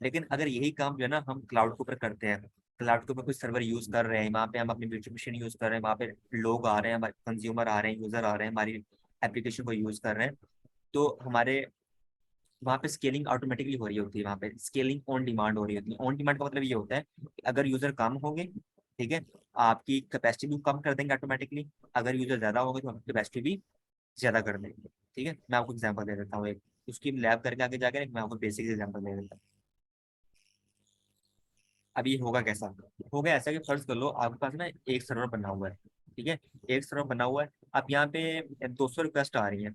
लेकिन अगर यही काम जो है ना हम क्लाउड के ऊपर करते हैं, क्लाउड के ऊपर कोई सर्वर यूज कर रहे हैं, वहाँ पे हम अपनी वर्चुअल मशीन यूज कर रहे हैं, वहाँ पे लोग आ रहे हैं, हमारे कंज्यूमर आ रहे हैं, यूजर आ रहे हैं, हमारी एप्लीकेशन को यूज कर रहे हैं, तो हमारे वहाँ पे स्केलिंग ऑटोमेटिकली हो रही होती है। वहाँ पे स्केलिंग ऑन डिमांड हो रही होती है। ऑन डिमांड का मतलब ये होता है कि अगर यूजर कम होंगे, ठीक है, आपकी कैपेसिटी भी कम कर देंगे ऑटोमेटिकली। अगर यूजर ज्यादा होंगे तो आपकी कैपेसिटी भी ज्यादा कर देंगे। ठीक है, मैं आपको एग्जांपल दे देता हूँ एक, उसकी लैब करके आगे जाकर मैं आपको बेसिक एग्जांपल दे देता हूँ। अब ये होगा कैसा, होगा ऐसा कि फर्ज कर लो आपके पास ना एक सर्वर बना हुआ है। ठीक है, एक सर्वर बना हुआ है, अब यहाँ पे 200 रिक्वेस्ट आ रही है।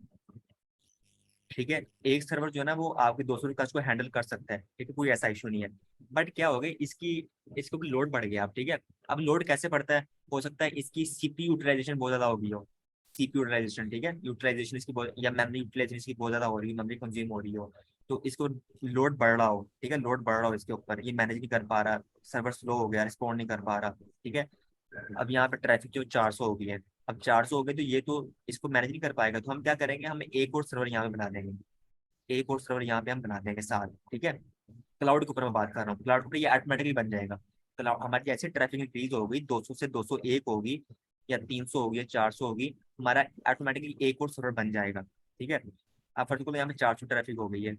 ठीक है, एक सर्वर जो है ना वो आपके 200 रिक्वेस्ट को हैंडल कर सकता है, ठीक है, कोई ऐसा इशू नहीं है। बट क्या हो गया इसकी, इसको भी लोड बढ़ गया अब, ठीक है। अब लोड कैसे बढ़ता है, हो सकता है इसकी सीपीयू यूटिलाइजेशन बहुत ज्यादा हो गई हो, सीपीयू यूटिलाइजेशन, ठीक है, यूटिलाइजेशन इसकी बहुत, या मेमोरी यूटिलाइजेशन इसकी बहुत ज्यादा हो रही है, मेमोरी कंज्यूम हो रही हो, तो इसको लोड बढ़ रहा हो, ठीक है, लोड बढ़ रहा हो इसके ऊपर, ये मैनेज नहीं कर पा रहा, सर्वर स्लो हो गया, रिस्पॉन्ड नहीं कर पा रहा, ठीक है। अब यहाँ पे ट्रैफिक जो 400 हो गई है, अब 400 हो गई तो ये तो इसको मैनेज नहीं कर पाएगा, तो हम क्या करेंगे, हम एक और सर्वर यहाँ पे बना देंगे, एक और सर्वर यहाँ पे हम बना देंगे साथ, ठीक है। क्लाउड के ऊपर मैं बात कर रहा हूँ, क्लाउड पर ये ऑटोमेटिकली बन जाएगा। क्लाउड हमारी जैसे ट्रैफिक इंक्रीज होगी, 200 से 201 होगी, या 300 होगी, या 400 होगी, हमारा ऑटोमेटिकली एक और सर्वर बन जाएगा, ठीक है। अब फर्स्ट को यहाँ पे 400 ट्रैफिक हो गई है,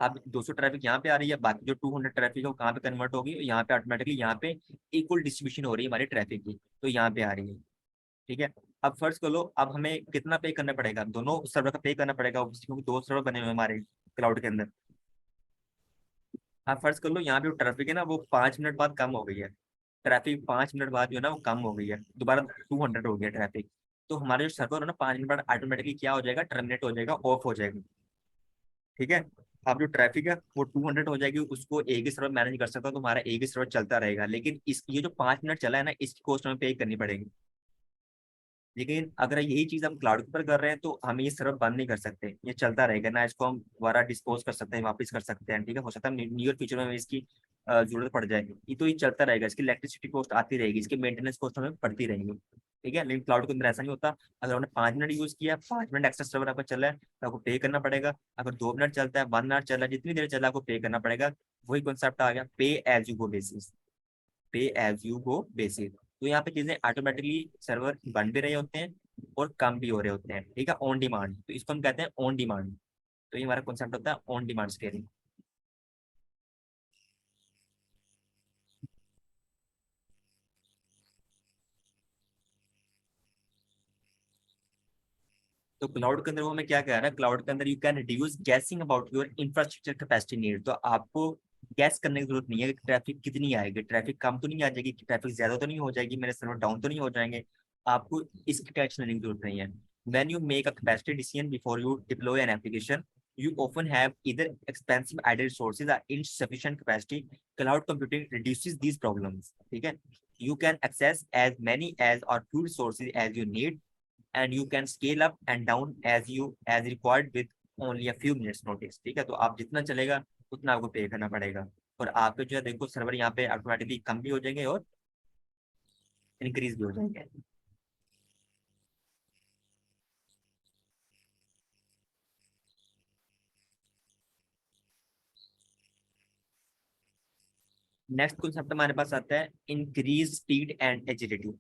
अब 200 ट्रैफिक यहाँ पे आ रही है, बाकी जो 200 ट्रैफिक है वो कहाँ पे कन्वर्ट होगी, यहाँ पे ऑटोमेटिकली यहाँ पे इक्वल डिस्ट्रीब्यूशन हो रही है हमारी ट्रैफिक की, तो यहाँ पे आ रही है, ठीक है। अब फर्ज कर लो, अब हमें कितना पे करना पड़ेगा, दोनों सर्वर का पे करना पड़ेगा क्योंकि दो सर्वर बने हुए हैं हमारे क्लाउड के अंदर। आप फर्ज कर लो यहाँ पे जो ट्रैफिक है ना वो 5 मिनट बाद कम हो गई है, ट्रैफिक 5 मिनट बाद जो है ना वो कम हो गई है, दोबारा 200 हो गया ट्रैफिक, तो हमारे जो सर्वर है ना 5 मिनट बाद ऑटोमेटिकली क्या हो जाएगा, टर्मिनेट हो जाएगा, ऑफ हो जाएगा, ठीक है। अब जो ट्रैफिक है वो 200 हो जाएगी, उसको एक ही सर्वर मैनेज कर सकता है, तो हमारा एक ही सर्वर चलता रहेगा, लेकिन इस ये जो 5 मिनट चला है ना इसकी कॉस्ट हमें पे करनी पड़ेगी। लेकिन अगर यही चीज हम क्लाउड के ऊपर कर रहे हैं तो हम ये सर्वर बंद नहीं कर सकते, ये चलता रहेगा ना, इसको हम दोबारा डिस्पोज कर सकते हैं, वापस कर सकते हैं, ठीक है। हो सकता है नियर फ्यूचर में इसकी जरूरत पड़ जाएगी, ये तो ये चलता रहेगा, इसकी इलेक्ट्रिसिटी कॉस्ट आती रहेगी, इसकी मेंटेनेंस कॉस्ट हमें पड़ती रहेंगी, ठीक है। लेकिन क्लाउड के अंदर ऐसा नहीं होता, अगर हमने 5 मिनट यूज किया, 5 मिनट एक्स्ट्रा सर्वर आपका चला है तो आपको पे करना पड़ेगा, अगर 2 मिनट चलता है, 1 मिनट चल रहा है, जितनी देर चला आपको पे करना पड़ेगा। वही कॉन्सेप्ट आ गया, पे एज यू गो बेसिस, पे एज यू गो बेसिस। तो यहाँ पे चीजें ऑटोमेटिकली सर्वर बन भी रहे होते हैं और कम भी हो रहे होते हैं, ठीक है, ऑन डिमांड, तो इसको हम कहते हैं ऑन डिमांड, तो ये हमारा कॉन्सेप्ट होता है ऑन डिमांड स्केलिंग। तो क्लाउड के अंदर वो हमें क्या कह रहा है, क्लाउड के अंदर you can reduce guessing about your infrastructure capacity need, तो आपको गैस करने की जरूरत नहीं है कि ट्रैफिक कितनी आएगी, ट्रैफिक कम तो नहीं आ जाएगी, ट्रैफिक ज्यादा तो नहीं हो जाएगी, मेरे सर्वर डाउन तो नहीं हो जाएंगे, आपको इसकी टेंशन लेने की जरूरत नहीं है। When you make a capacity decision before you deploy an application, you often have either expensive idle resources or insufficient capacity. Cloud computing reduces these problems, ठीक है। You can access as many as or few resources as you need, and you can scale up and down as required with only a few minutes notice, ठीक है। तो आप जितना चलेगा उतना आपको पे करना पड़ेगा, और आपके जो है देखो सर्वर यहाँ पे ऑटोमेटिकली कम भी हो जाएंगे और इंक्रीज भी हो जाएंगे। नेक्स्ट कॉन्सेप्ट हमारे पास आता है इंक्रीज स्पीड एंड एजिलिटी,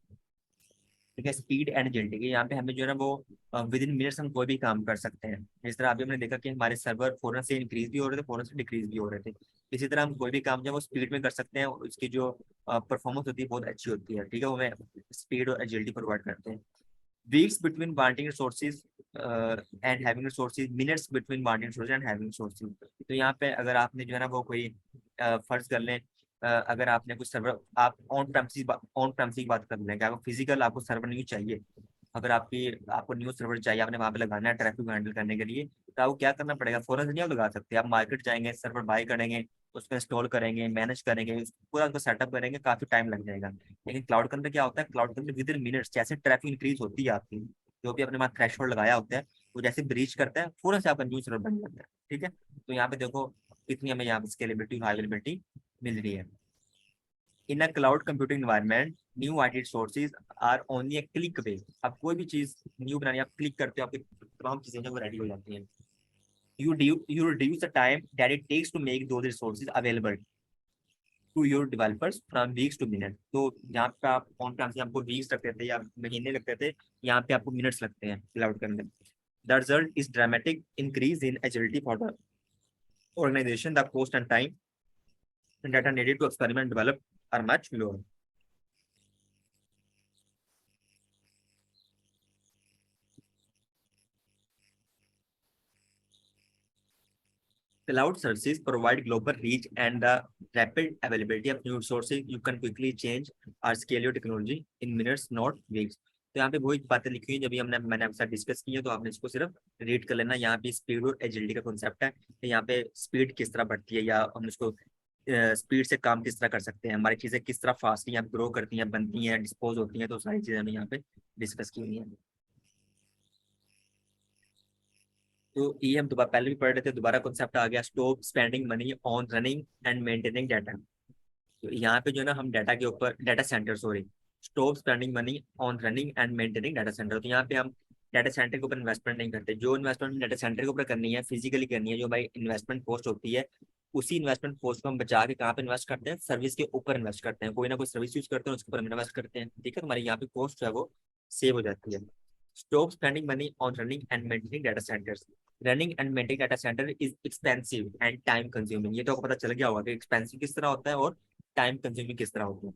ठीक है, स्पीड एंड एजिलिटी, यहाँ पे हमें जो है ना वो विद इन मिनट्स हम कोई भी काम कर सकते हैं। जिस तरह अभी हमने देखा कि हमारे सर्वर फौरन से इंक्रीज भी हो रहे थे, फौरन से डिक्रीज भी हो रहे थे, इसी तरह हम कोई भी काम जो है वो स्पीड में कर सकते हैं, और उसकी जो परफॉर्मेंस होती है बहुत अच्छी होती है, ठीक है, वो हमें स्पीड और एजिलिटी प्रोवाइड करते हैं। Weeks between wanting resources and having resources, minutes between wanting resources and having resources, तो यहाँ पे अगर आपने जो है ना वो कोई फर्ज कर लें, अगर आपने कुछ सर्वर, आप ऑन प्रेमिस की बात कर लें कि आपको फिजिकल आपको सर्वर नहीं चाहिए, अगर आपको न्यू सर्वर चाहिए, आपने वहाँ पे लगाना है ट्रैफिक को हैंडल करने के लिए, तो आपको क्या करना पड़ेगा, फौरन से नहीं आप लगा सकते, आप मार्केट जाएंगे, सर्वर बाय करेंगे, उसको इंस्टॉल करेंगे, मैनेज करेंगे, पूरा उसको सेटअप करेंगे, काफी टाइम लग जाएगा। लेकिन क्लाउड के अंदर क्या होता है, क्लाउड के अंदर विद इन मिनट्स जैसे ट्रैफिक इंक्रीज होती है आपकी, जो भी अपने पास थ्रेशोल्ड लगाया होता है वो जैसे ब्रीच करता है फौरन से आपका न्यू सर्वर बन जाता है, ठीक है। तो यहाँ पे देखो कितनी हमें यहाँ पे स्केलेबिलिटी, हाईलेबिलिटी मिल रही है। In a cloud computing environment, new IT sources are only a click away, आप कोई भी चीज न्यू बनानी, आप क्लिक करते हो आपकी तमाम चीजें जो रेडी हो जाती हैं। You reduce the time that it takes to make those resources available to your developers from weeks to minutes, तो जहाँ पे आप ऑन प्रेम से आपको वीक्स लगते थे या महीने लगते थे, यहाँ पे आपको मिनट्स लगते हैं क्लाउड के अंदर। The result is dramatic increase in agility for the organization. The cost and time that are needed to experiment and develop are much lower. Cloud services provide global reach and the rapid availability of new resources. You can quickly change or scale your technology in minutes, not weeks. तो यहाँ पे वही बातें लिखी हुई जब मैंने आपके साथ डिस्कस की है, तो आपने इसको सिर्फ रीड कर लेना। यहाँ पे स्पीड और एजिलिटी का कॉन्सेप्ट है, तो यहाँ पे स्पीड किस तरह बढ़ती है या हम उसको स्पीड से काम किस तरह कर सकते हैं, हमारी चीजें किस तरह फास्टली यहाँ ग्रो करती हैं, बनती हैं, डिस्पोज होती हैं, तो सारी चीजें हमें यहाँ पे डिस्कस की हुई हैं। तो ये हम दोबारा पहले भी पढ़ रहे थे, दोबारा कॉन्सेप्ट आ गया, stop spending money on running and maintaining data. तो यहाँ पे जो है ना हम डाटा के ऊपर, data centre sorry, stop spending money on running and maintaining data centre. तो यहाँ पे हम डाटा सेंटर के ऊपर इन्वेस्टमेंट नहीं करते। जो इन्वेस्टमेंट डाटा सेंटर के ऊपर करनी है, फिजिकली करनी है, जो भाई इन्वेस्टमेंट कॉस्ट होती है, उसी इन्वेस्टमेंट कॉस्ट को हम बचा के कहाँ पे इन्वेस्ट करते हैं, सर्विस के ऊपर इन्वेस्ट करते हैं। कोई ना कोई सर्विस यूज करते हैं, उसके ऊपर इन्वेस्ट करते हैं, ठीक है। हमारी यहाँ पे कॉस्ट है वो सेव हो जाती है। Stop spending money on running and maintaining data centres. Running and maintaining data centre is expensive and time consuming. ये तो आपको पता चल गया होगा कि एक्सपेंसिव किस तरह होता है और टाइम कंज्यूमिंग किस तरह होती है।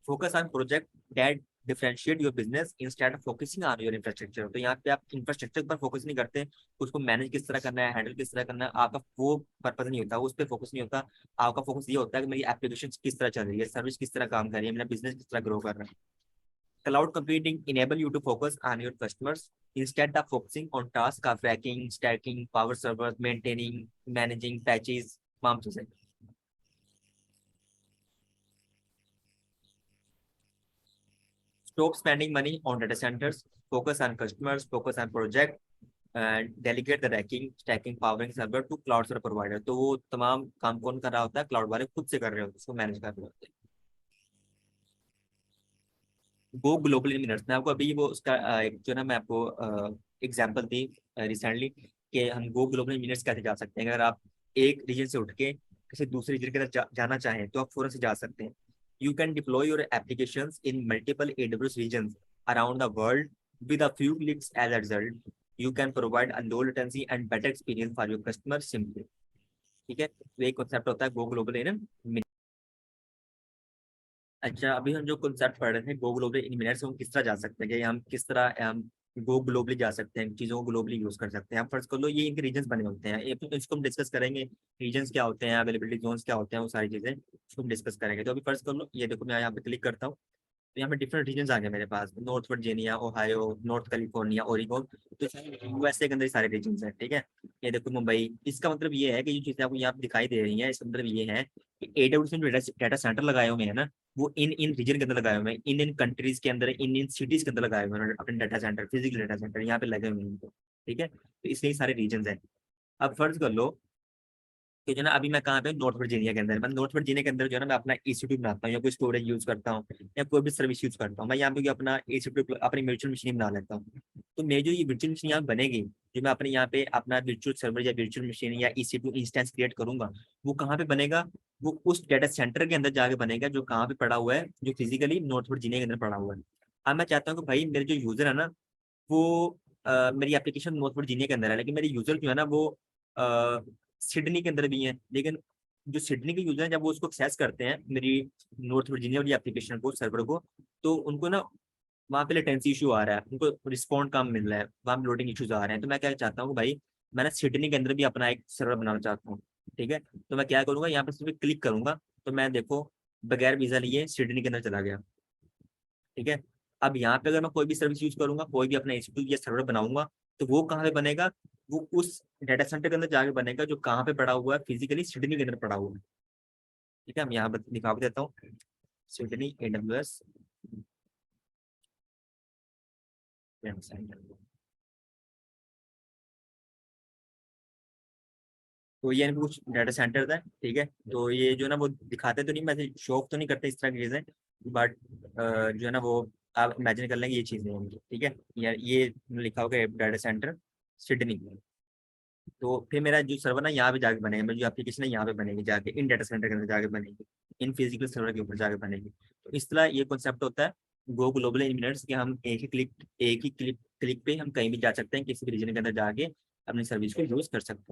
Focus on project that differentiate your business instead of focusing on your infrastructure. तो यहाँ पे आप इंफ्रास्ट्रक्चर पर फोकस नहीं करते, उसको मैनेज किस तरह करना है, हैंडल किस तरह करना है, आपका वो पर्पज नहीं होता, उस पर फोकस नहीं होता। आपका फोकस ये होता है कि मेरी एप्लीकेशन किस तरह चल रही है, सर्विस किस तरह काम कर रही है, मेरा बिजनेस किस तरह ग्रो कर रहा है। Cloud computing enable you to focus on your customers instead of focusing on tasks of tracking, stacking, power servers, maintaining, managing patches, तमाम चीजें। Stop spending money on data centers, focus on customers, focus on project, and delegate the racking, stacking, powering server to cloud server provider। तो वो तमाम काम कौन कर रहा होता है, क्लाउड वाले खुद से कर रहे होते हैं, उसको मैनेज कर रहे होते हैं। गो ग्लोबल इन्वेस्टर्स, मैं आपको अभी वो उसका एक जो ना मैं आपको एग्जांपल दी रिसेंटली कि हम गो ग्लोबल इन्वेस्टर्स कैसे जा सकते हैं। अगर आप एक रीजन से उठ के किसी दूसरे रीजन की तरफ जाना चाहें तो आप फौरन से जा सकते हैं। You can deploy your applications in multiple AWS regions around the world with a few clicks as a result. You can provide a low latency and better experience for your customer simply. ठीक है, तो एक concept होता है go global इन। अच्छा, अभी हम जो कॉन्सेप्ट पढ़ रहे थे गो ग्लोबली इन मिनट्स, हम किस तरह जा सकते हैं कि हम किस तरह हम गो ग्लोबली जा सकते हैं, चीज़ों को ग्लोबली यूज कर सकते हैं। हम फर्स्ट कर लो, ये इनके रीजन्स बने होते हैं, इसको हम डिस्कस करेंगे। रीजन्स क्या होते हैं, अवेलेबिलिटी जोन्स क्या होते हैं, वो सारी चीज़ें इसको हम डिस्कस करेंगे। तो अभी फर्स्ट कर लो, ये देखो मैं यहाँ पे क्लिक करता हूँ, तो यहाँ पे डिफरेंट रीजन्स आ गए मेरे पास, north Virginia, Ohio, north California, Oregon. तो यूएसए के अंदर सारे रीजन्स हैं, ठीक है। ये देखो मुंबई। इसका मतलब ये है कि जो चीज़ें आपको यहाँ पे दिखाई दे रही हैं, इसका मतलब ये है कि AWS में डाटा सेंटर लगाए हुए हैं ना, वो इन इन रीजन के अंदर लगाए हुए हैं, इन इन कंट्रीज के अंदर, इन इन सिटीज के अंदर लगाए हुए हैं अपने data centre, physical data centre यहाँ पे लगे हुए हैं। ठीक है, तो इसलिए सारे रीजन हैं। अब फर्ज कर लो कि जो है ना अभी मैं कहाँ पे, नॉर्थ वर्जीनिया के अंदर, मैं नॉर्थ वर्जीनिया के अंदर जो है ना मैं अपना EC2 बनाता हूँ या कोई स्टोरेज यूज करता हूँ या कोई भी सर्विस यूज करता हूँ। मैं यहाँ पे अपना EC2 अपनी वर्चुअल मशीन बना लेता हूँ। तो मेरी जो ये वर्चुअल मशीन यहाँ बनेगी, जो मैं अपने यहाँ पे अपना वर्चुअल सर्वर या वर्चुअल मशीन या EC2 इंस्टेंस क्रिएट करूंगा, वो कहाँ पे बनेगा, वो उस डाटा सेंटर के अंदर जाके बनेगा जो कहाँ पे पड़ा हुआ है, जो फिजिकली नॉर्थ वर्जीनिया के अंदर पड़ा हुआ है। अब मैं चाहता हूँ कि भाई मेरे जो यूजर है ना, वो मेरी एप्लीकेशन नॉर्थ वर्जीनिया के अंदर है, लेकिन मेरे यूजर जो है ना वो सिडनी के अंदर भी है। लेकिन जो सिडनी के यूजर हैं, जब वो उसको एक्सेस करते हैं मेरी नॉर्थ वर्जीनिया वाली एप्लीकेशन को, सर्वर को, तो उनको ना वहाँ पे लेटेंसी इशू आ रहा है, उनको रिस्पॉन्ड कम मिल रहा है, वहाँ पे लोडिंग इशूज आ रहे हैं। तो मैं क्या चाहता हूँ भाई, मैं ना सिडनी के अंदर भी अपना एक सर्वर बनाना चाहता हूँ। ठीक है, तो मैं क्या करूँगा, यहाँ पे सिर्फ क्लिक करूंगा, तो मैं देखो बगैर वीजा लिए सिडनी के अंदर चला गया। ठीक है, अब यहाँ पे अगर मैं कोई भी सर्विस यूज करूंगा, कोई भी अपना इंस्टीट्यूट या सर्वर बनाऊंगा, तो वो कहाँ पे बनेगा, वो उस डाटा सेंटर के अंदर जाके बनेगा जो कहाँ पे पड़ा हुआ है, फिजिकली सिडनी के अंदर पड़ा हुआ है। ठीक है, हम यहाँ पर दिखा भी देता हूँ, सिडनी AWS सेंटर। तो ये इनके कुछ डाटा सेंटर है। ठीक है, तो ये जो ना वो दिखाते तो नहीं, मैं शो ऑफ तो नहीं करते इस तरह की चीजें, बट जो है ना वो आप इमेजिन कर लेंगे ये चीजें होंगी। ठीक है, ये लिखा होगा डाटा सेंटर सिडनी। तो फिर मेरा जो सर्वर ना यहाँ पे जाके बनेगा, मेरी जो एप्लीकेशन है यहाँ पे बनेगी, जाके इन डाटा सेंटर के अंदर जाके बनेगी, इन फिजिकल सर्वर के ऊपर जाके बनेगी। तो इस तरह ये कॉन्सेप्ट होता है गो ग्लोबल इन मिनट्स, कि हम एक ही क्लिक पे हम कहीं भी जा सकते हैं, किसी भी रीजन के अंदर जाके अपनी सर्विस को यूज कर सकते हैं।